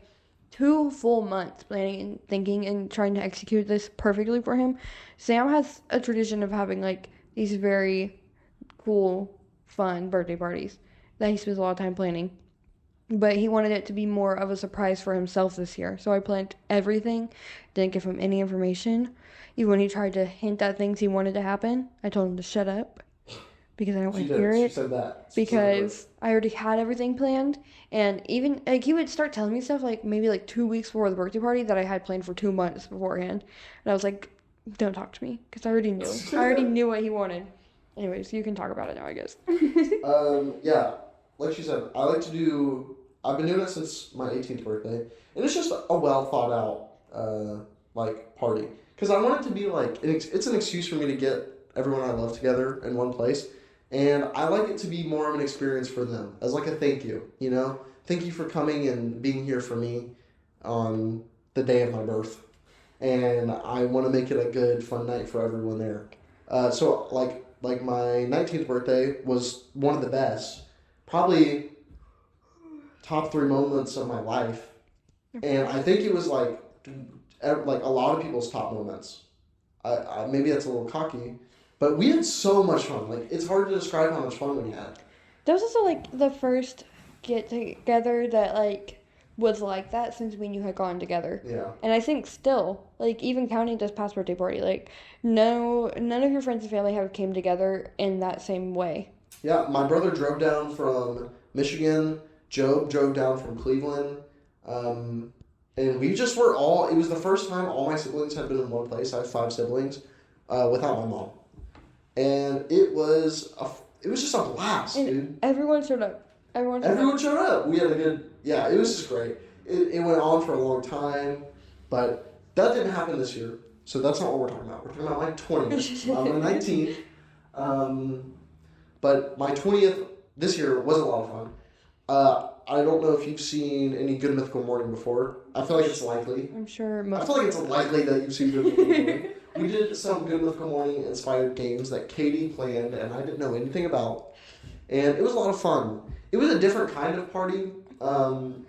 2 full months planning and thinking and trying to execute this perfectly for him. Sam has a tradition of having, like, these very cool, fun birthday parties that he spends a lot of time planning. But he wanted it to be more of a surprise for himself this year. So I planned everything, didn't give him any information. Even when he tried to hint at things he wanted to happen, I told him to shut up because I don't want to hear it. She said that. Because I already had everything planned. And even, like, he would start telling me stuff, like, maybe, like, 2 weeks before the birthday party that I had planned for 2 months beforehand. And I was like, don't talk to me because I already knew. I already knew what he wanted. Anyways, you can talk about it now, I guess. Yeah. Like she said, I've been doing it since my 18th birthday, and it's just a well thought out, party. Because I want it to be like, it's an excuse for me to get everyone I love together in one place, and I like it to be more of an experience for them, as like a thank you, you know? Thank you for coming and being here for me on the day of my birth, and I want to make it a good, fun night for everyone there. So like my 19th birthday was one of the best, probably top 3 moments of my life And I think it was like a lot of people's top moments. Maybe that's a little cocky, but we had so much fun. Like it's hard to describe how much fun we had. That was also like the first get together that like was like that since me and you had gone together. Yeah. And I think still, like even counting this past birthday party, like no none of your friends and family have came together in that same way. Yeah, my brother drove down from Michigan. Job drove down from Cleveland. And we just were all, it was the first time all my siblings had been in one place. I have 5 siblings without my mom. And it was just a blast, And dude. everyone showed up. Everyone showed up. We had a good, yeah, it was just great. It went on for a long time, but that didn't happen this year. So that's not what we're talking about. We're talking about my 20th. I'm my 19th. But my 20th this year was a lot of fun. I don't know if you've seen any Good Mythical Morning before. I feel like it's likely. I'm sure I feel like it's likely that you've seen Good Mythical Morning. We did some Good Mythical Morning inspired games that Katie planned and I didn't know anything about. And it was a lot of fun. It was a different kind of party. And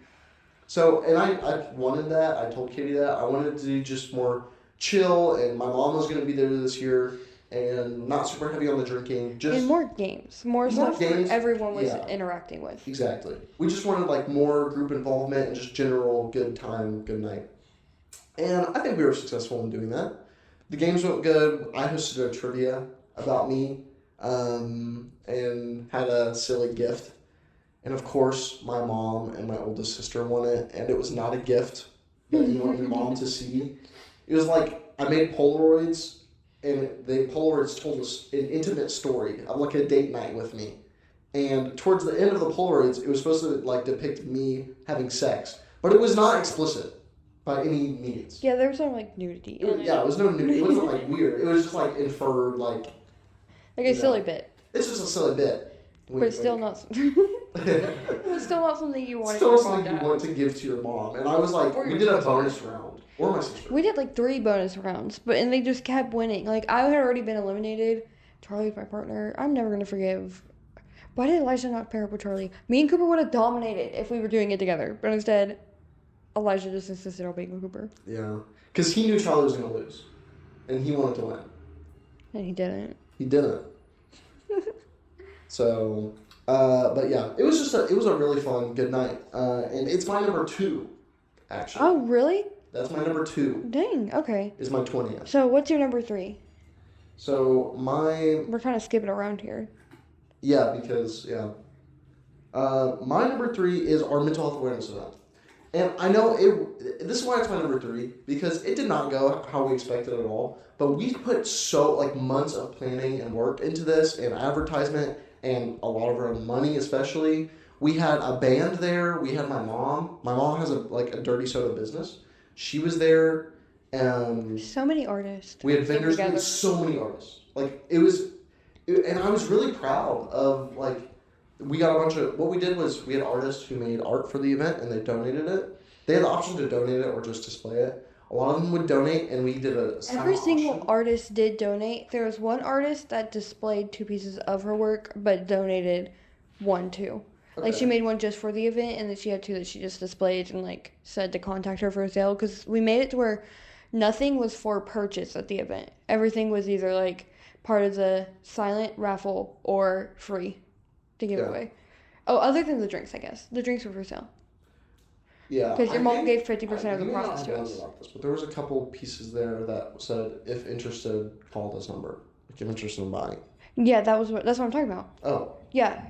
I wanted that. I told Katie that. I wanted to do just more chill, and my mom was going to be there this year, and not super heavy on the drinking. And more games. More stuff games. Everyone was interacting with. Exactly. We just wanted like more group involvement and just general good time, good night. And I think we were successful in doing that. The games went good. I hosted a trivia about me and had a silly gift. And of course, my mom and my oldest sister won it, and it was not a gift that you want your mom to see. It was like I made Polaroids, and the Polaroids told us an intimate story of like a date night with me. And towards the end of the Polaroids, it was supposed to like depict me having sex, but it was not explicit by any means. Yeah, there was some like nudity. It was no nudity. It wasn't like weird. It was just like inferred, like a silly bit. It's just a silly bit. But it's still not. It was still not something you wanted. Still something you want to give to your mom, and I was like, we did a bonus round, or my sister. We did like 3 bonus rounds, and they just kept winning. Like I had already been eliminated. Charlie's my partner. I'm never gonna forgive. Why did Elijah not pair up with Charlie? Me and Cooper would have dominated if we were doing it together, but instead, Elijah just insisted on being with Cooper. Yeah, because he knew Charlie was gonna lose, and he wanted to win. And he didn't. He didn't. So, but yeah, it was a really fun, good night. And it's my number 2, actually. Oh, really? That's my number 2. Dang, okay. Is my 20th. So, what's your number 3? So, We're kind of skipping around here. Yeah, because, yeah. My number 3 is our mental health awareness event. And I know this is why it's my number 3, because it did not go how we expected at all. But we put months of planning and work into this, and advertisement, and a lot of our own money, especially. We had a band there. We had my mom. My mom has a dirty soda business. She was there. So many artists. We had vendors. We had so many artists. And I was really proud of we got a bunch of. What we did was we had artists who made art for the event, and they donated it. They had the option to donate it or just display it. A lot of them would donate, and we did a Every single artist did donate. There was one artist that displayed 2 pieces of her work, but donated 1 too. Okay. Like she made one just for the event, and then she had 2 that she just displayed and said to contact her for a sale. Because we made it to where nothing was for purchase at the event. Everything was either part of the silent raffle or free to give away. Oh, other than the drinks, I guess. The drinks were for sale. Yeah, because your mom gave 50% of the profits to us. But there was a couple pieces there that said, "If interested, call this number. If you're interested in buying." Yeah, that's what I'm talking about. Oh. Yeah,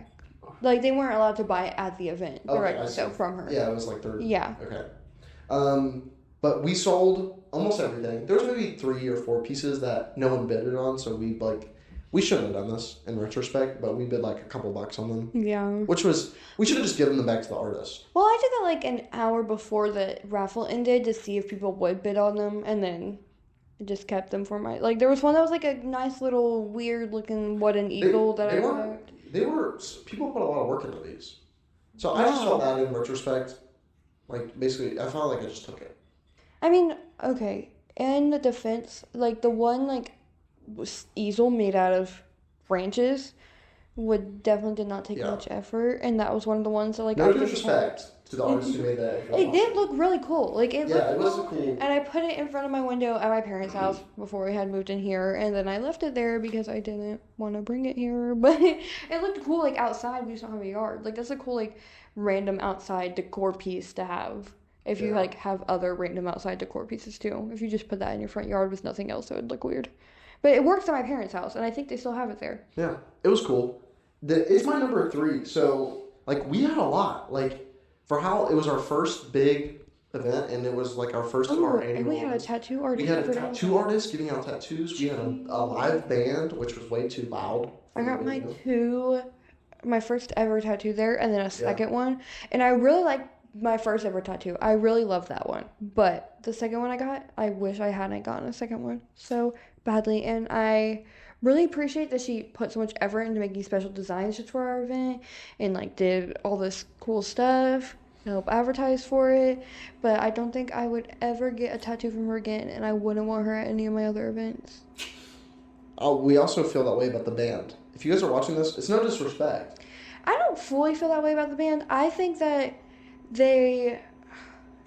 they weren't allowed to buy it at the event directly, so from her. Yeah, it was 30. Yeah. Okay. But we sold almost everything. There was maybe 3 or 4 pieces that no one bidded on, so we shouldn't have done this in retrospect, but we bid a couple bucks on them. Yeah. Which was, we should have just given them back to the artist. Well, I did that an hour before the raffle ended to see if people would bid on them, and then I just kept them for my, there was one that was a nice little weird looking wooden eagle people put a lot of work into these. So I just felt that in retrospect. Basically, I felt like I just took it. I mean, okay, in the defense, the one, easel made out of branches would definitely did not take Yeah. much effort, and that was one of the ones that like No I just disrespect to the artist who made that. If you're it did watching. look really cool. Like it Yeah, looked it was cool, cool. and I put it in front of my window at my parents' house before we had moved in here, and then I left it there because I didn't want to bring it here. But it looked cool like outside. We just don't have a yard. Like that's a cool like random outside decor piece to have. If you Yeah. like have other random outside decor pieces too. If you just put that in your front yard with nothing else, it would look weird. But it works at my parents' house, and I think they still have it there. Yeah, it was cool. It's my number 3. So like we had a lot. Like for how it was our first big event, and it was like our first of Oh, our and we annual. had a tattoo We artist. had I a forgot. tattoo artist giving out tattoos. We had a live band, which was way too loud. I got for me to do. my first ever tattoo there, and then a Yeah. second one. And I really like my first ever tattoo. I really love that one. But the second one I got, I wish I hadn't gotten a second one so badly. And I really appreciate that she put so much effort into making special designs just for our event and like did all this cool stuff to help advertise for it. But I don't think I would ever get a tattoo from her again, and I wouldn't want her at any of my other events. We also feel that way about the band. If you guys are watching this, it's no disrespect. I don't fully feel that way about the band. I think that they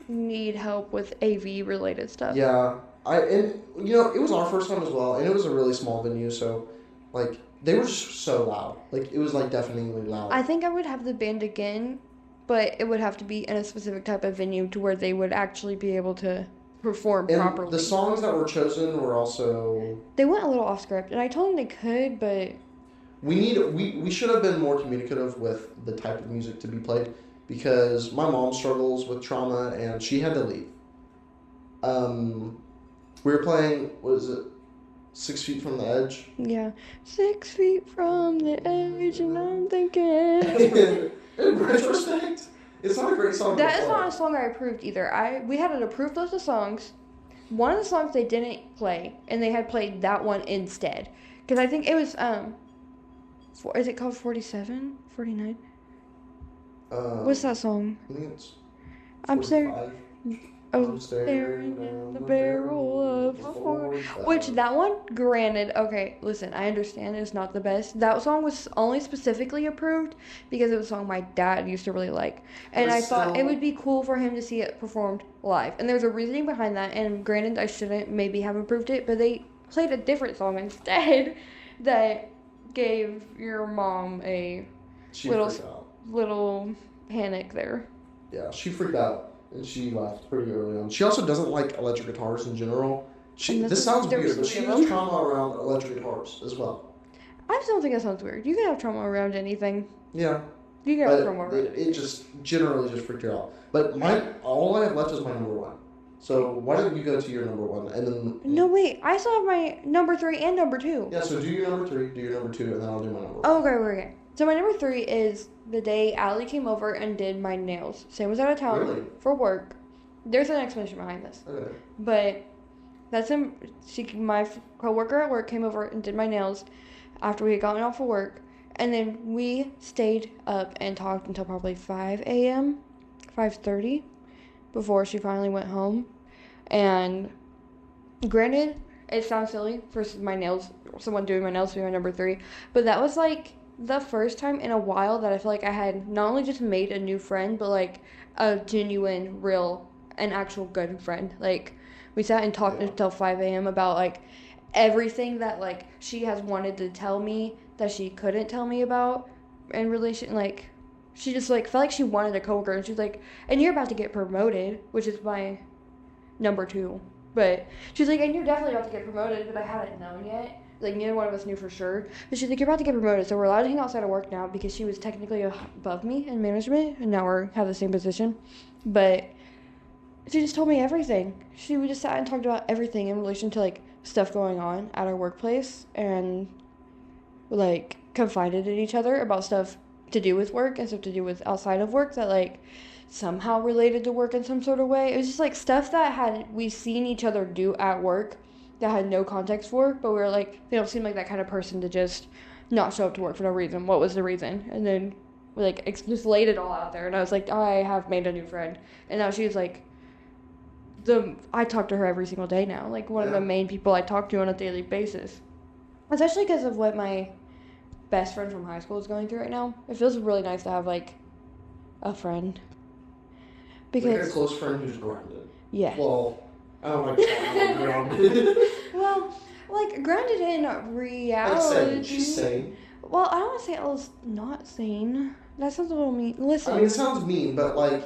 need help with AV related stuff. Yeah, and it was our first time as well, and it was a really small venue, so like they were just so loud. Like it was like deafeningly loud. I think I would have the band again, but it would have to be in a specific type of venue to where they would actually be able to perform And properly. the songs that were chosen were also. They went a little off script, and I told them they could, but We should have been more communicative with the type of music to be played, because my mom struggles with trauma and she had to leave. We were playing, what is it, 6 Feet from the Edge? yeah, 6 feet from the edge, and I'm thinking. In retrospect, it's not a great song. That is not a song I approved either. We had an approved list of songs. One of the songs they didn't play, and they had played that one instead. Because I think it was, is it called 47? 49? What's that song? I think it's I'm sorry. 45. Oh, staring in the barrel of a 45. Which, that one, granted, okay, listen, I understand it's not the best. That song was only specifically approved because it was a song my dad used to really like. And But I thought it still- would be cool for him to see it performed live. And there's a reasoning behind that, and granted, I shouldn't maybe have approved it, but they played a different song instead that gave your mom a She little- freaked out. little panic there. Yeah, she freaked out and she left pretty early on. She also doesn't like electric guitars in general. And This sounds there weird, was but she three of has them. trauma around electric guitars as well. I just don't think that sounds weird. You can have trauma around anything. Yeah, You can have trauma but around it anything. just generally just freaked her out. But all I have left is my number 1. So why don't you go to your number 1 and then? No, wait. I still have my number 3 and number 2. Yeah, so do your number 3, do your number 2, and then I'll do my number 1. Oh, okay. So my number 3 is the day Allie came over and did my nails. Sam was out of town Really? for work. There's an explanation behind this. Okay. But my coworker at work came over and did my nails after we had gotten off of work. And then we stayed up and talked until probably 5 a.m., 5:30, before she finally went home. And granted, it sounds silly for someone doing my nails to be my number 3, but that was like the first time in a while that I feel like I had not only just made a new friend, but like a genuine, real, an actual good friend. Like we sat and talked Yeah. until 5 a.m. about like everything that like she has wanted to tell me that she couldn't tell me about in relation. Like she just like felt like she wanted a coworker, and she was like, and you're about to get promoted, which is my number 2. But she's like, and you're definitely about to get promoted, but I hadn't known yet. Like, neither one of us knew for sure. But she's like, you're about to get promoted, so we're allowed to hang outside of work now, because she was technically above me in management, and now have the same position. But she just told me everything. We just sat and talked about everything in relation to, like, stuff going on at our workplace, and, like, confided in each other about stuff to do with work and stuff to do with outside of work that, like, somehow related to work in some sort of way. It was just, like, stuff that we've seen each other do at work that had no context for, but we were like, they don't seem like that kind of person to just not show up to work for no reason. What was the reason? And then we like just laid it all out there, and I was like, I have made a new friend, and now she's like I talk to her every single day now, like one of the main people I talk to on a daily basis, especially because of what my best friend from high school is going through right now. It feels really nice to have, like, a friend. Because... Like a close friend who's grounded. Yeah. Well, I don't like calling grounded. Well, like, grounded in reality. Like sane. She's sane. Well, I don't want to say I was not sane. That sounds a little mean. Listen. I mean, it sounds mean, but, like...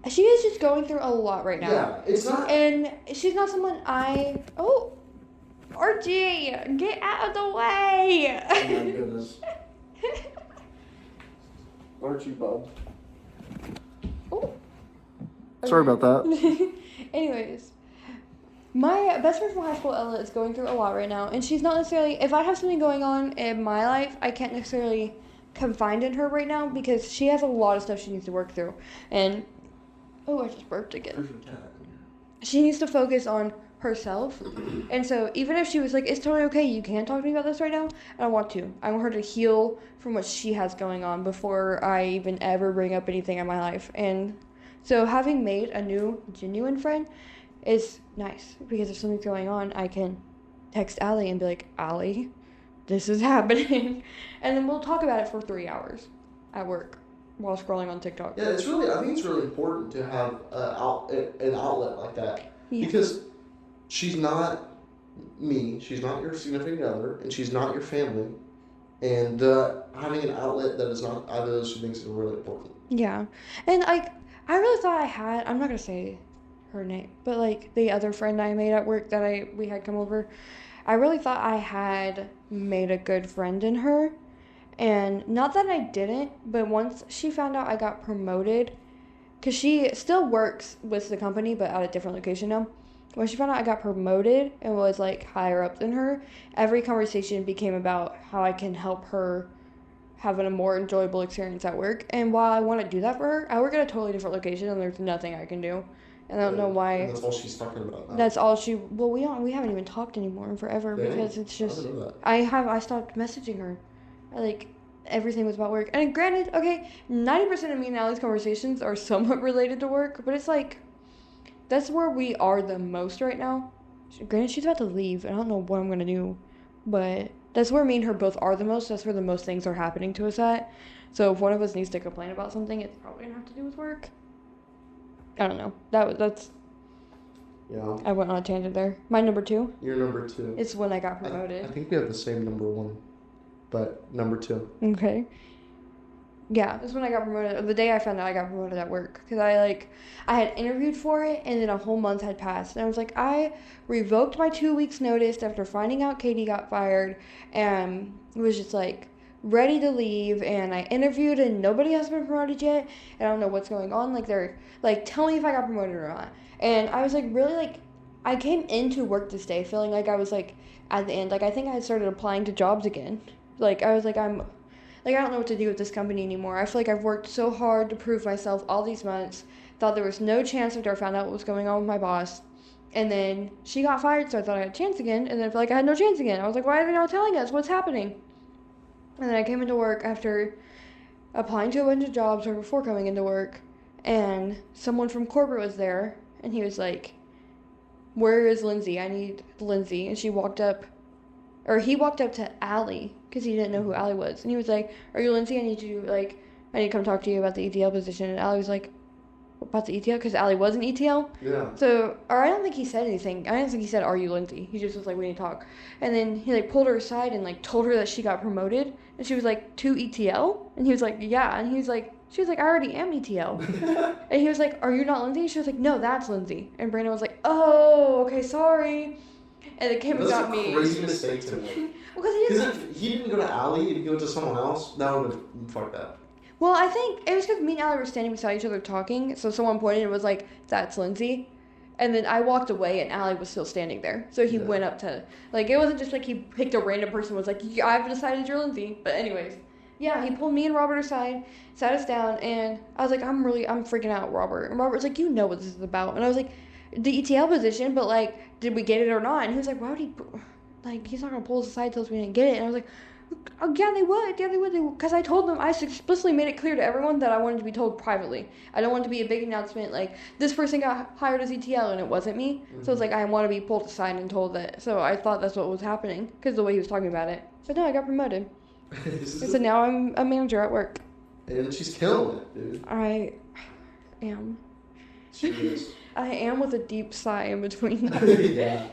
She is just going through a lot right now. Yeah, it's not... And she's not someone I... Oh! RG! Get out of the way! Oh, my goodness. Archie, bub. Oh. Sorry about that. Anyways. My best friend from high school, Ella, is going through a lot right now. And she's not necessarily... If I have something going on in my life, I can't necessarily confide in her right now because she has a lot of stuff she needs to work through. And... Oh, I just burped again. She needs to focus on herself. And so even if she was like, it's totally okay, you can't talk to me about this right now, I don't want to. I want her to heal from what she has going on before I even ever bring up anything in my life. And so having made a new genuine friend is nice because if something's going on, I can text Allie and be like, Allie, this is happening. And then we'll talk about it for 3 hours at work. While scrolling on TikTok. Yeah, I think it's really important to have an outlet like that. Yeah. Because she's not me, she's not your significant other, and she's not your family. And having an outlet that is not either of those two things is really important. Yeah. And, like, I really thought I'm not going to say her name, but, like, the other friend I made at work that we had come over, I really thought I had made a good friend in her. And not that I didn't, but once she found out I got promoted, because she still works with the company, but at a different location now. When she found out I got promoted and was, like, higher up than her, every conversation became about how I can help her have a more enjoyable experience at work. And while I want to do that for her, I work at a totally different location, and there's nothing I can do. And I don't know why. And that's all she's talking about now. That's all she... Well, we haven't even talked anymore in forever because it's just... I stopped messaging her. Like, everything was about work. And granted, okay, 90% of me and Allie's conversations are somewhat related to work, but it's like, that's where we are the most right now. Granted, she's about to leave, and I don't know what I'm going to do, but that's where me and her both are the most. That's where the most things are happening to us at. So if one of us needs to complain about something, it's probably going to have to do with work. I don't know. That's... Yeah. I went on a tangent there. My number 2? Your number 2. It's when I got promoted. I think we have the same number 1. But number 2. Okay. Yeah, that's when I got promoted. The day I found out I got promoted at work. Because I had interviewed for it, and then a whole month had passed. And I was like, I revoked my 2 weeks notice after finding out Katie got fired. And was just, like, ready to leave. And I interviewed, and nobody has been promoted yet. And I don't know what's going on. Like, they're, like, tell me if I got promoted or not. And I was, like, really, like, I came into work this day feeling like I was, like, at the end. Like, I think I had started applying to jobs again. Like, I was like, I don't know what to do with this company anymore. I feel like I've worked so hard to prove myself all these months. Thought there was no chance after I found out what was going on with my boss. And then she got fired, so I thought I had a chance again. And then I felt like I had no chance again. I was like, why are they not telling us? What's happening? And then I came into work after applying to a bunch of jobs or before coming into work. And someone from corporate was there. And he was like, where is Lindsay? I need Lindsay. And he walked up to Allie, because he didn't know who Allie was. And he was like, are you Lindsay? I need to come talk to you about the ETL position. And Allie was like, about the ETL? Because Allie was an ETL? Yeah. So, or I don't think he said anything. I don't think he said, are you Lindsay? He just was like, we need to talk. And then he, like, pulled her aside and, like, told her that she got promoted. And she was like, to ETL? And he was like, yeah. And he was like, she was like, I already am ETL. And he was like, are you not Lindsay? She was like, no, that's Lindsay. And Brandon was like, oh, okay, sorry. And it came and got me. That's a crazy mistake to make. Because if he didn't go to Allie and go to someone else, that would have been fucked up. Well, I think it was because me and Allie were standing beside each other talking, so someone pointed and was like, that's Lindsay. And then I walked away and Allie was still standing there. So he went up to, like, it wasn't just like he picked a random person and was like, yeah, I've decided you're Lindsay. But anyways, yeah, he pulled me and Robert aside, sat us down, and I was like, I'm freaking out, Robert. And Robert's like, you know what this is about. And I was like, the ETL position, but, like, did we get it or not? And he was like, why would he, like, he's not going to pull us aside until we didn't get it. And I was like, oh, yeah, they would. Because I told them, I explicitly made it clear to everyone that I wanted to be told privately. I don't want it to be a big announcement, like, this person got hired as ETL, and it wasn't me. Mm-hmm. So it's like, I want to be pulled aside and told that. So I thought that's what was happening, because the way he was talking about it. But no, I got promoted. So now I'm a manager at work. And she's killing it, dude. I am. She is. I am with a deep sigh in between. Yeah.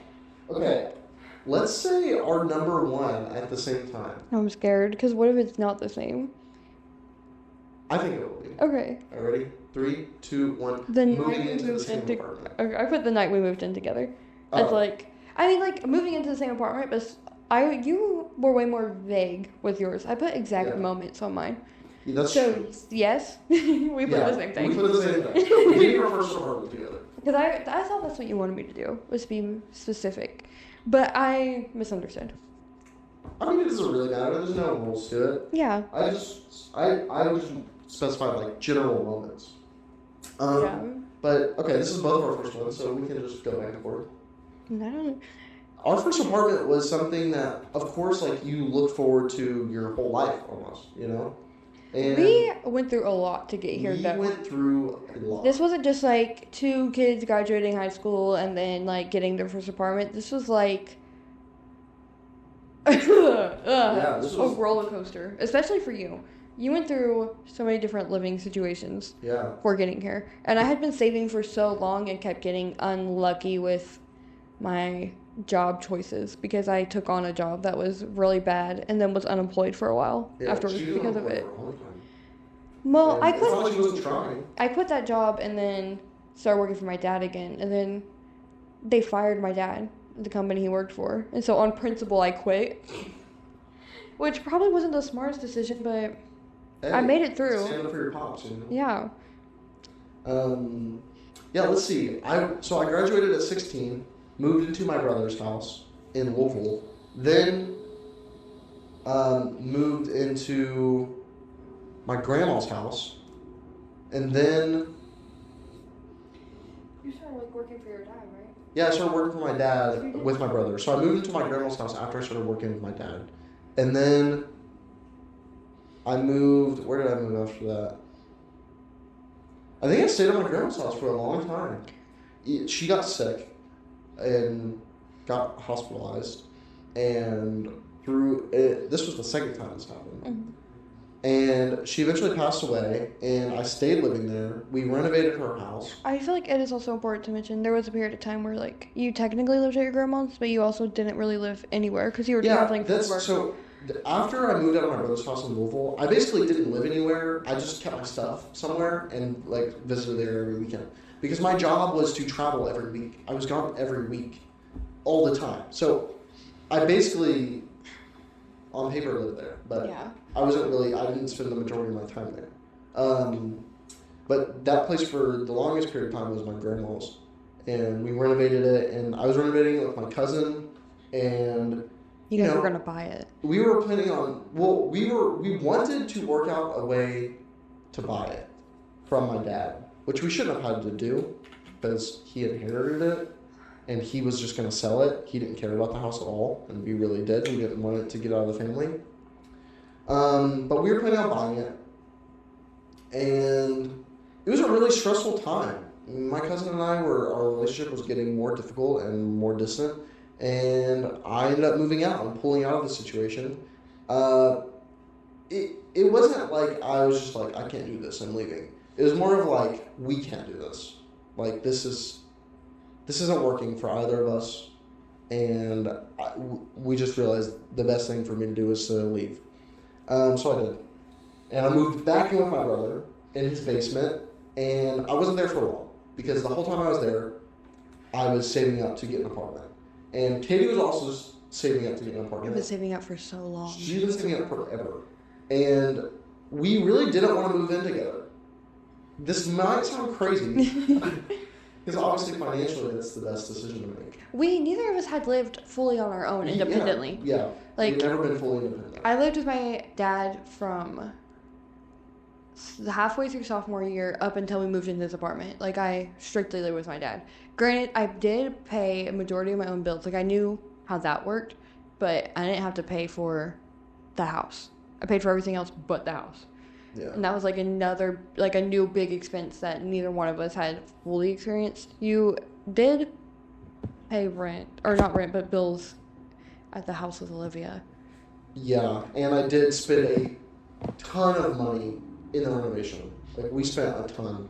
Okay. Let's say our number one at the same time. I'm scared because what if it's not the same? I think it will be. Okay. All right, ready? 3, 2, 1. The Moving night we into the moved same into. apartment. Okay, I put the night we moved in together. It's Oh. like I mean like moving into the same apartment, but you were way more vague with yours. I put exact Yeah. moments on mine. Yeah, that's So true. yes, we put the same thing. We put the same thing. We did our first apartment together. Because I thought that's what you wanted me to do, was be specific. But I misunderstood. I mean, it doesn't really matter. There's no rules to it. Yeah. I would just specify like general moments. Yeah. But okay, this is both of our first ones, so we can just go back and forth. I don't know. Our first apartment was something that, of course, like you look forward to your whole life almost, you know. And We went through a lot to get here, we though. went through a lot. This wasn't just like 2 kids graduating high school and then like getting their first apartment. This was like this a was- roller coaster, especially for you. You went through so many different living situations Yeah. before getting here. And I had been saving for so long and kept getting unlucky with my job choices because I took on a job that was really bad and then was unemployed for a while afterwards she was because of unemployed it. for a long time. Well, And I it's not like quit. she wasn't trying. I quit that job and then started working for my dad again. And then they fired my dad, the company he worked for. And so on principle, I quit, which probably wasn't the smartest decision, but Hey, I made it through. Stand up for your pops, you know. Yeah. Yeah. Let's see. I graduated at 16, moved into my brother's house in Louisville, then moved into my grandma's house, and then You started like working for your dad, right? yeah, I started working for my dad with my brother. So I moved into my grandma's house after I started working with my dad, and then I moved. Where did I move after that? I think I stayed at my grandma's house for a long time. She got sick and got hospitalized, and through it, this was the second time this happened. Mm-hmm. And she eventually passed away, and I stayed living there. We renovated her house. I feel like it is also important to mention there was a period of time where like you technically lived at your grandma's, but you also didn't really live anywhere because you were traveling for work. So after I moved out of my brother's house in Louisville, I basically didn't live anywhere. I just kept my stuff somewhere and like visited there every weekend because my job was to travel every week. I was gone every week, all the time. So I basically, on paper, lived there, but Yeah. I didn't spend the majority of my time there. But that place for the longest period of time was my grandma's, and we renovated it, and I was renovating it with my cousin, and You guys know, were gonna buy it. we were planning on, we wanted to work out a way to buy it from my dad, which we shouldn't have had to do because he inherited it and he was just going to sell it. He didn't care about the house at all, and we really did. We didn't want it to get out of the family. But we were planning on buying it, and it was a really stressful time. My cousin and our relationship was getting more difficult and more distant, and I ended up moving out and pulling out of the situation. It wasn't like I was just like, I can't do this, I'm leaving. It was more of like, we can't do this. Like, this isn't working for either of us, and we just realized the best thing for me to do is to leave. So I did. And I moved back in with my brother in his basement, and I wasn't there for long because the whole time I was there, I was saving up to get an apartment. And Katie was also saving up to get an apartment. I've been saving up for so long. She's been saving up forever. And we really didn't want to move in together. This might sound crazy, because obviously financially that's the best decision to make. Neither of us had lived fully on our own independently. Yeah. Like, we've never been fully independent. I lived with my dad from halfway through sophomore year up until we moved into this apartment. Like, I strictly lived with my dad. Granted, I did pay a majority of my own bills. Like, I knew how that worked, but I didn't have to pay for the house. I paid for everything else but the house. Yeah. And that was like a new big expense that neither one of us had fully experienced. You did pay rent, or not rent, but bills at the house with Olivia. Yeah, and I did spend a ton of money in the renovation. Like we spent a ton.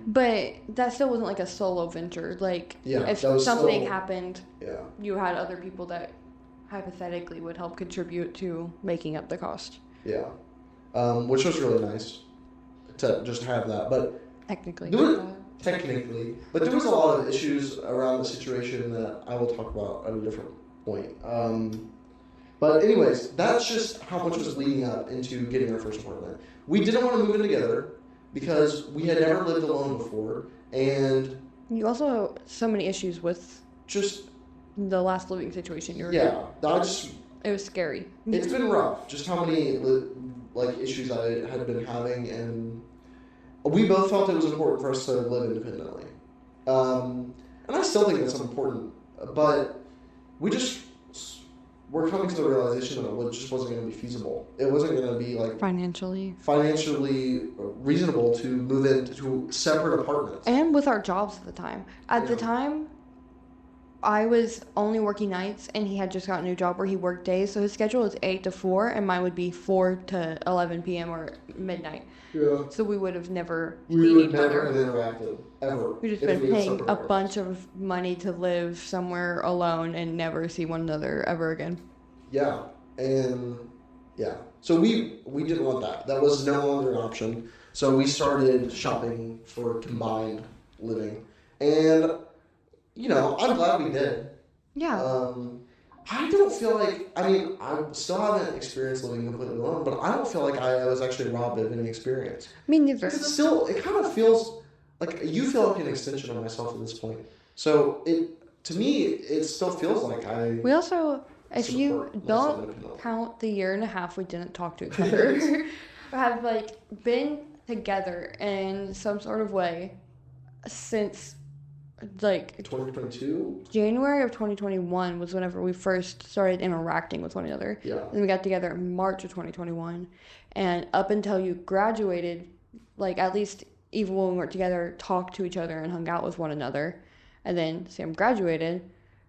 But that still wasn't like a solo venture. Like Yeah, if that was something still happened, yeah. you had other people that hypothetically would help contribute to making up the cost. Yeah, which was really nice to just have that. But Technically. technically, but there was a lot of issues around the situation that I will talk about at a different point. But anyways, that's just how much was leading up into getting our first apartment. We didn't want to move in together because we had never lived alone before, and you also have so many issues with just the last living situation you were in. Yeah, It was scary. It's been rough. Just how many like issues I had been having, and we both felt it was important for us to live independently. And I still think that's important, but we just we're coming to the realization that it just wasn't going to be feasible. It wasn't going to be like financially reasonable to move into separate apartments. And with our jobs at the time. At the time, I was only working nights, and he had just got a new job where he worked days. So his schedule was 8 to 4, and mine would be 4 to 11 p.m. or midnight. Yeah. So we would have never We would never have interacted ever. We've just been paying a bunch of money to live somewhere alone and never see one another ever again. Yeah, and yeah. So we didn't want that. That was no longer an option. So we started shopping for combined living, and you know, I'm glad we did. Yeah. I don't feel like, I mean, I still haven't experienced living completely alone, but I don't feel like I was actually robbed of any experience. Me neither. It kind of feels like you feel like an extension of myself at this point. So to me, it still feels like we also, if you don't count the year and a half we didn't talk to each other, have like been together in some sort of way since like 2022. January of 2021 was whenever we first started interacting with one another. Yeah. And we got together in March of 2021, and up until you graduated, like at least even when we weren't together, talked to each other and hung out with one another. And then Sam graduated,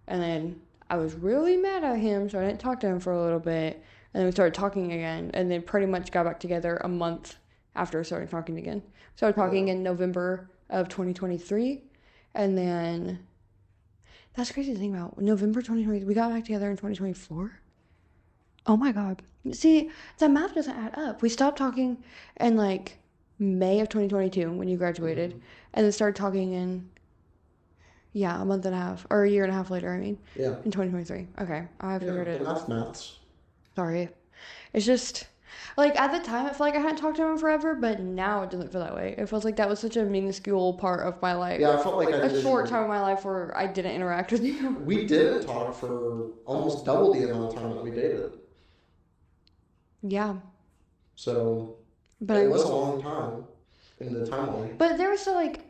and then I was really mad at him, so I didn't talk to him for a little bit. And then we started talking again, and then pretty much got back together a month after starting talking again. Started talking in November of 2023. And then, that's crazy to think about. November 2020, we got back together in 2024. Oh my God. See, the math doesn't add up. We stopped talking in like May of 2022 when you graduated, and then started talking in, a month and a half, or a year and a half later, I mean. Yeah. In 2023. Okay, I figured it. Enough maths. Sorry. It's just, like, at the time, it felt like I hadn't talked to him forever, but now it doesn't feel that way. It feels like that was such a minuscule part of my life. Yeah, I felt like a short time of my life where I didn't interact with you. We didn't talk for almost double the amount of time that we dated. Yeah. So, but it was a long time in the timeline. But there was still, like,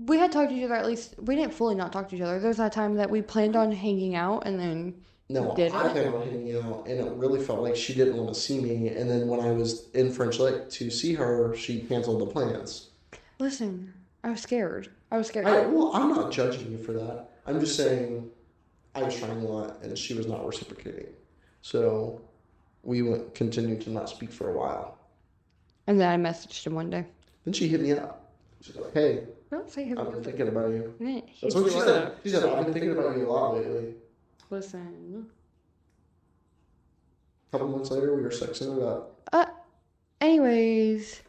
we had talked to each other, at least, we didn't fully not talk to each other. There was that time that we planned on hanging out, and then... No, I planned on hanging out, and it really felt like she didn't want to see me. And then when I was in French Lick to see her, she canceled the plans. Listen, I was scared. Well, I'm not judging you for that. I'm just saying I was trying a lot, and she was not reciprocating. So we continued to not speak for a while. And then I messaged him one day. Then she hit me up. She's like, "Hey, don't say hit I've been thinking about you." That's what she said. She said, "I've been thinking about you a lot lately." Listen. A couple months later, we were sexing it up. Anyways,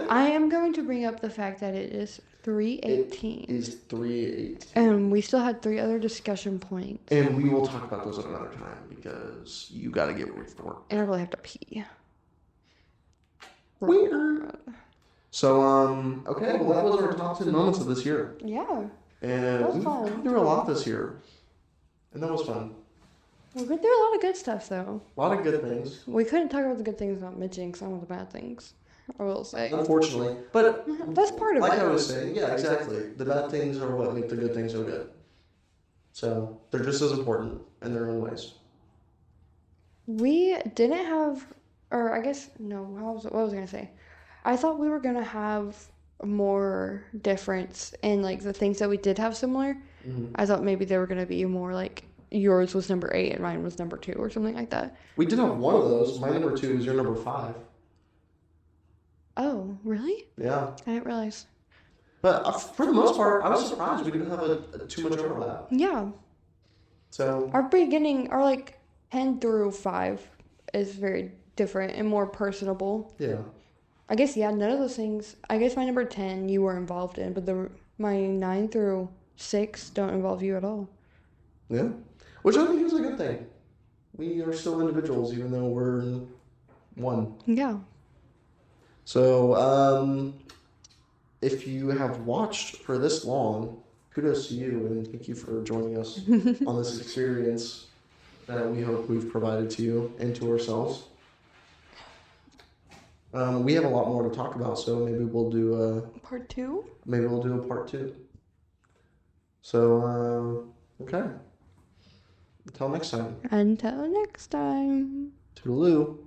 I am going to bring up the fact that it is 3:18. It is 3:18. And we still had 3 other discussion points. And we will talk about those at another time because you got to get ready for work. And I really have to pee. Weird. So, okay, well, that was our top 10 moments of this year. Yeah. And we've gone through a lot this year. And that was fun. We went through a lot of good stuff, though. A lot of good things. We couldn't talk about the good things without mentioning some of the bad things, I will say. Unfortunately. But that's part of it. Like I was saying, yeah, exactly. The bad things are what make the good things so good. So they're just as important in their own ways. We didn't have, or I guess, no, what was I going to say? I thought we were going to have more difference in, like, the things that we did have similar. Mm-hmm. I thought maybe they were going to be more, like, yours was number 8 and mine was number 2 or something like that. We did have one of those. My number 2 was your number 5. Oh, really? Yeah. I didn't realize. But for the most part, I was surprised we didn't have too much overlap. Yeah. So our like 10 through 5 is very different and more personable. Yeah. I guess, yeah, none of those things. I guess my number 10 you were involved in, but my 9 through 6 don't involve you at all. Yeah. Which I think is a good thing. We are still individuals, even though we're one. Yeah. So, if you have watched for this long, kudos to you, and thank you for joining us on this experience that we hope we've provided to you and to ourselves. We have a lot more to talk about, so maybe we'll do part 2. Maybe we'll do a part 2. So, okay. Until next time. Until next time. Toodaloo.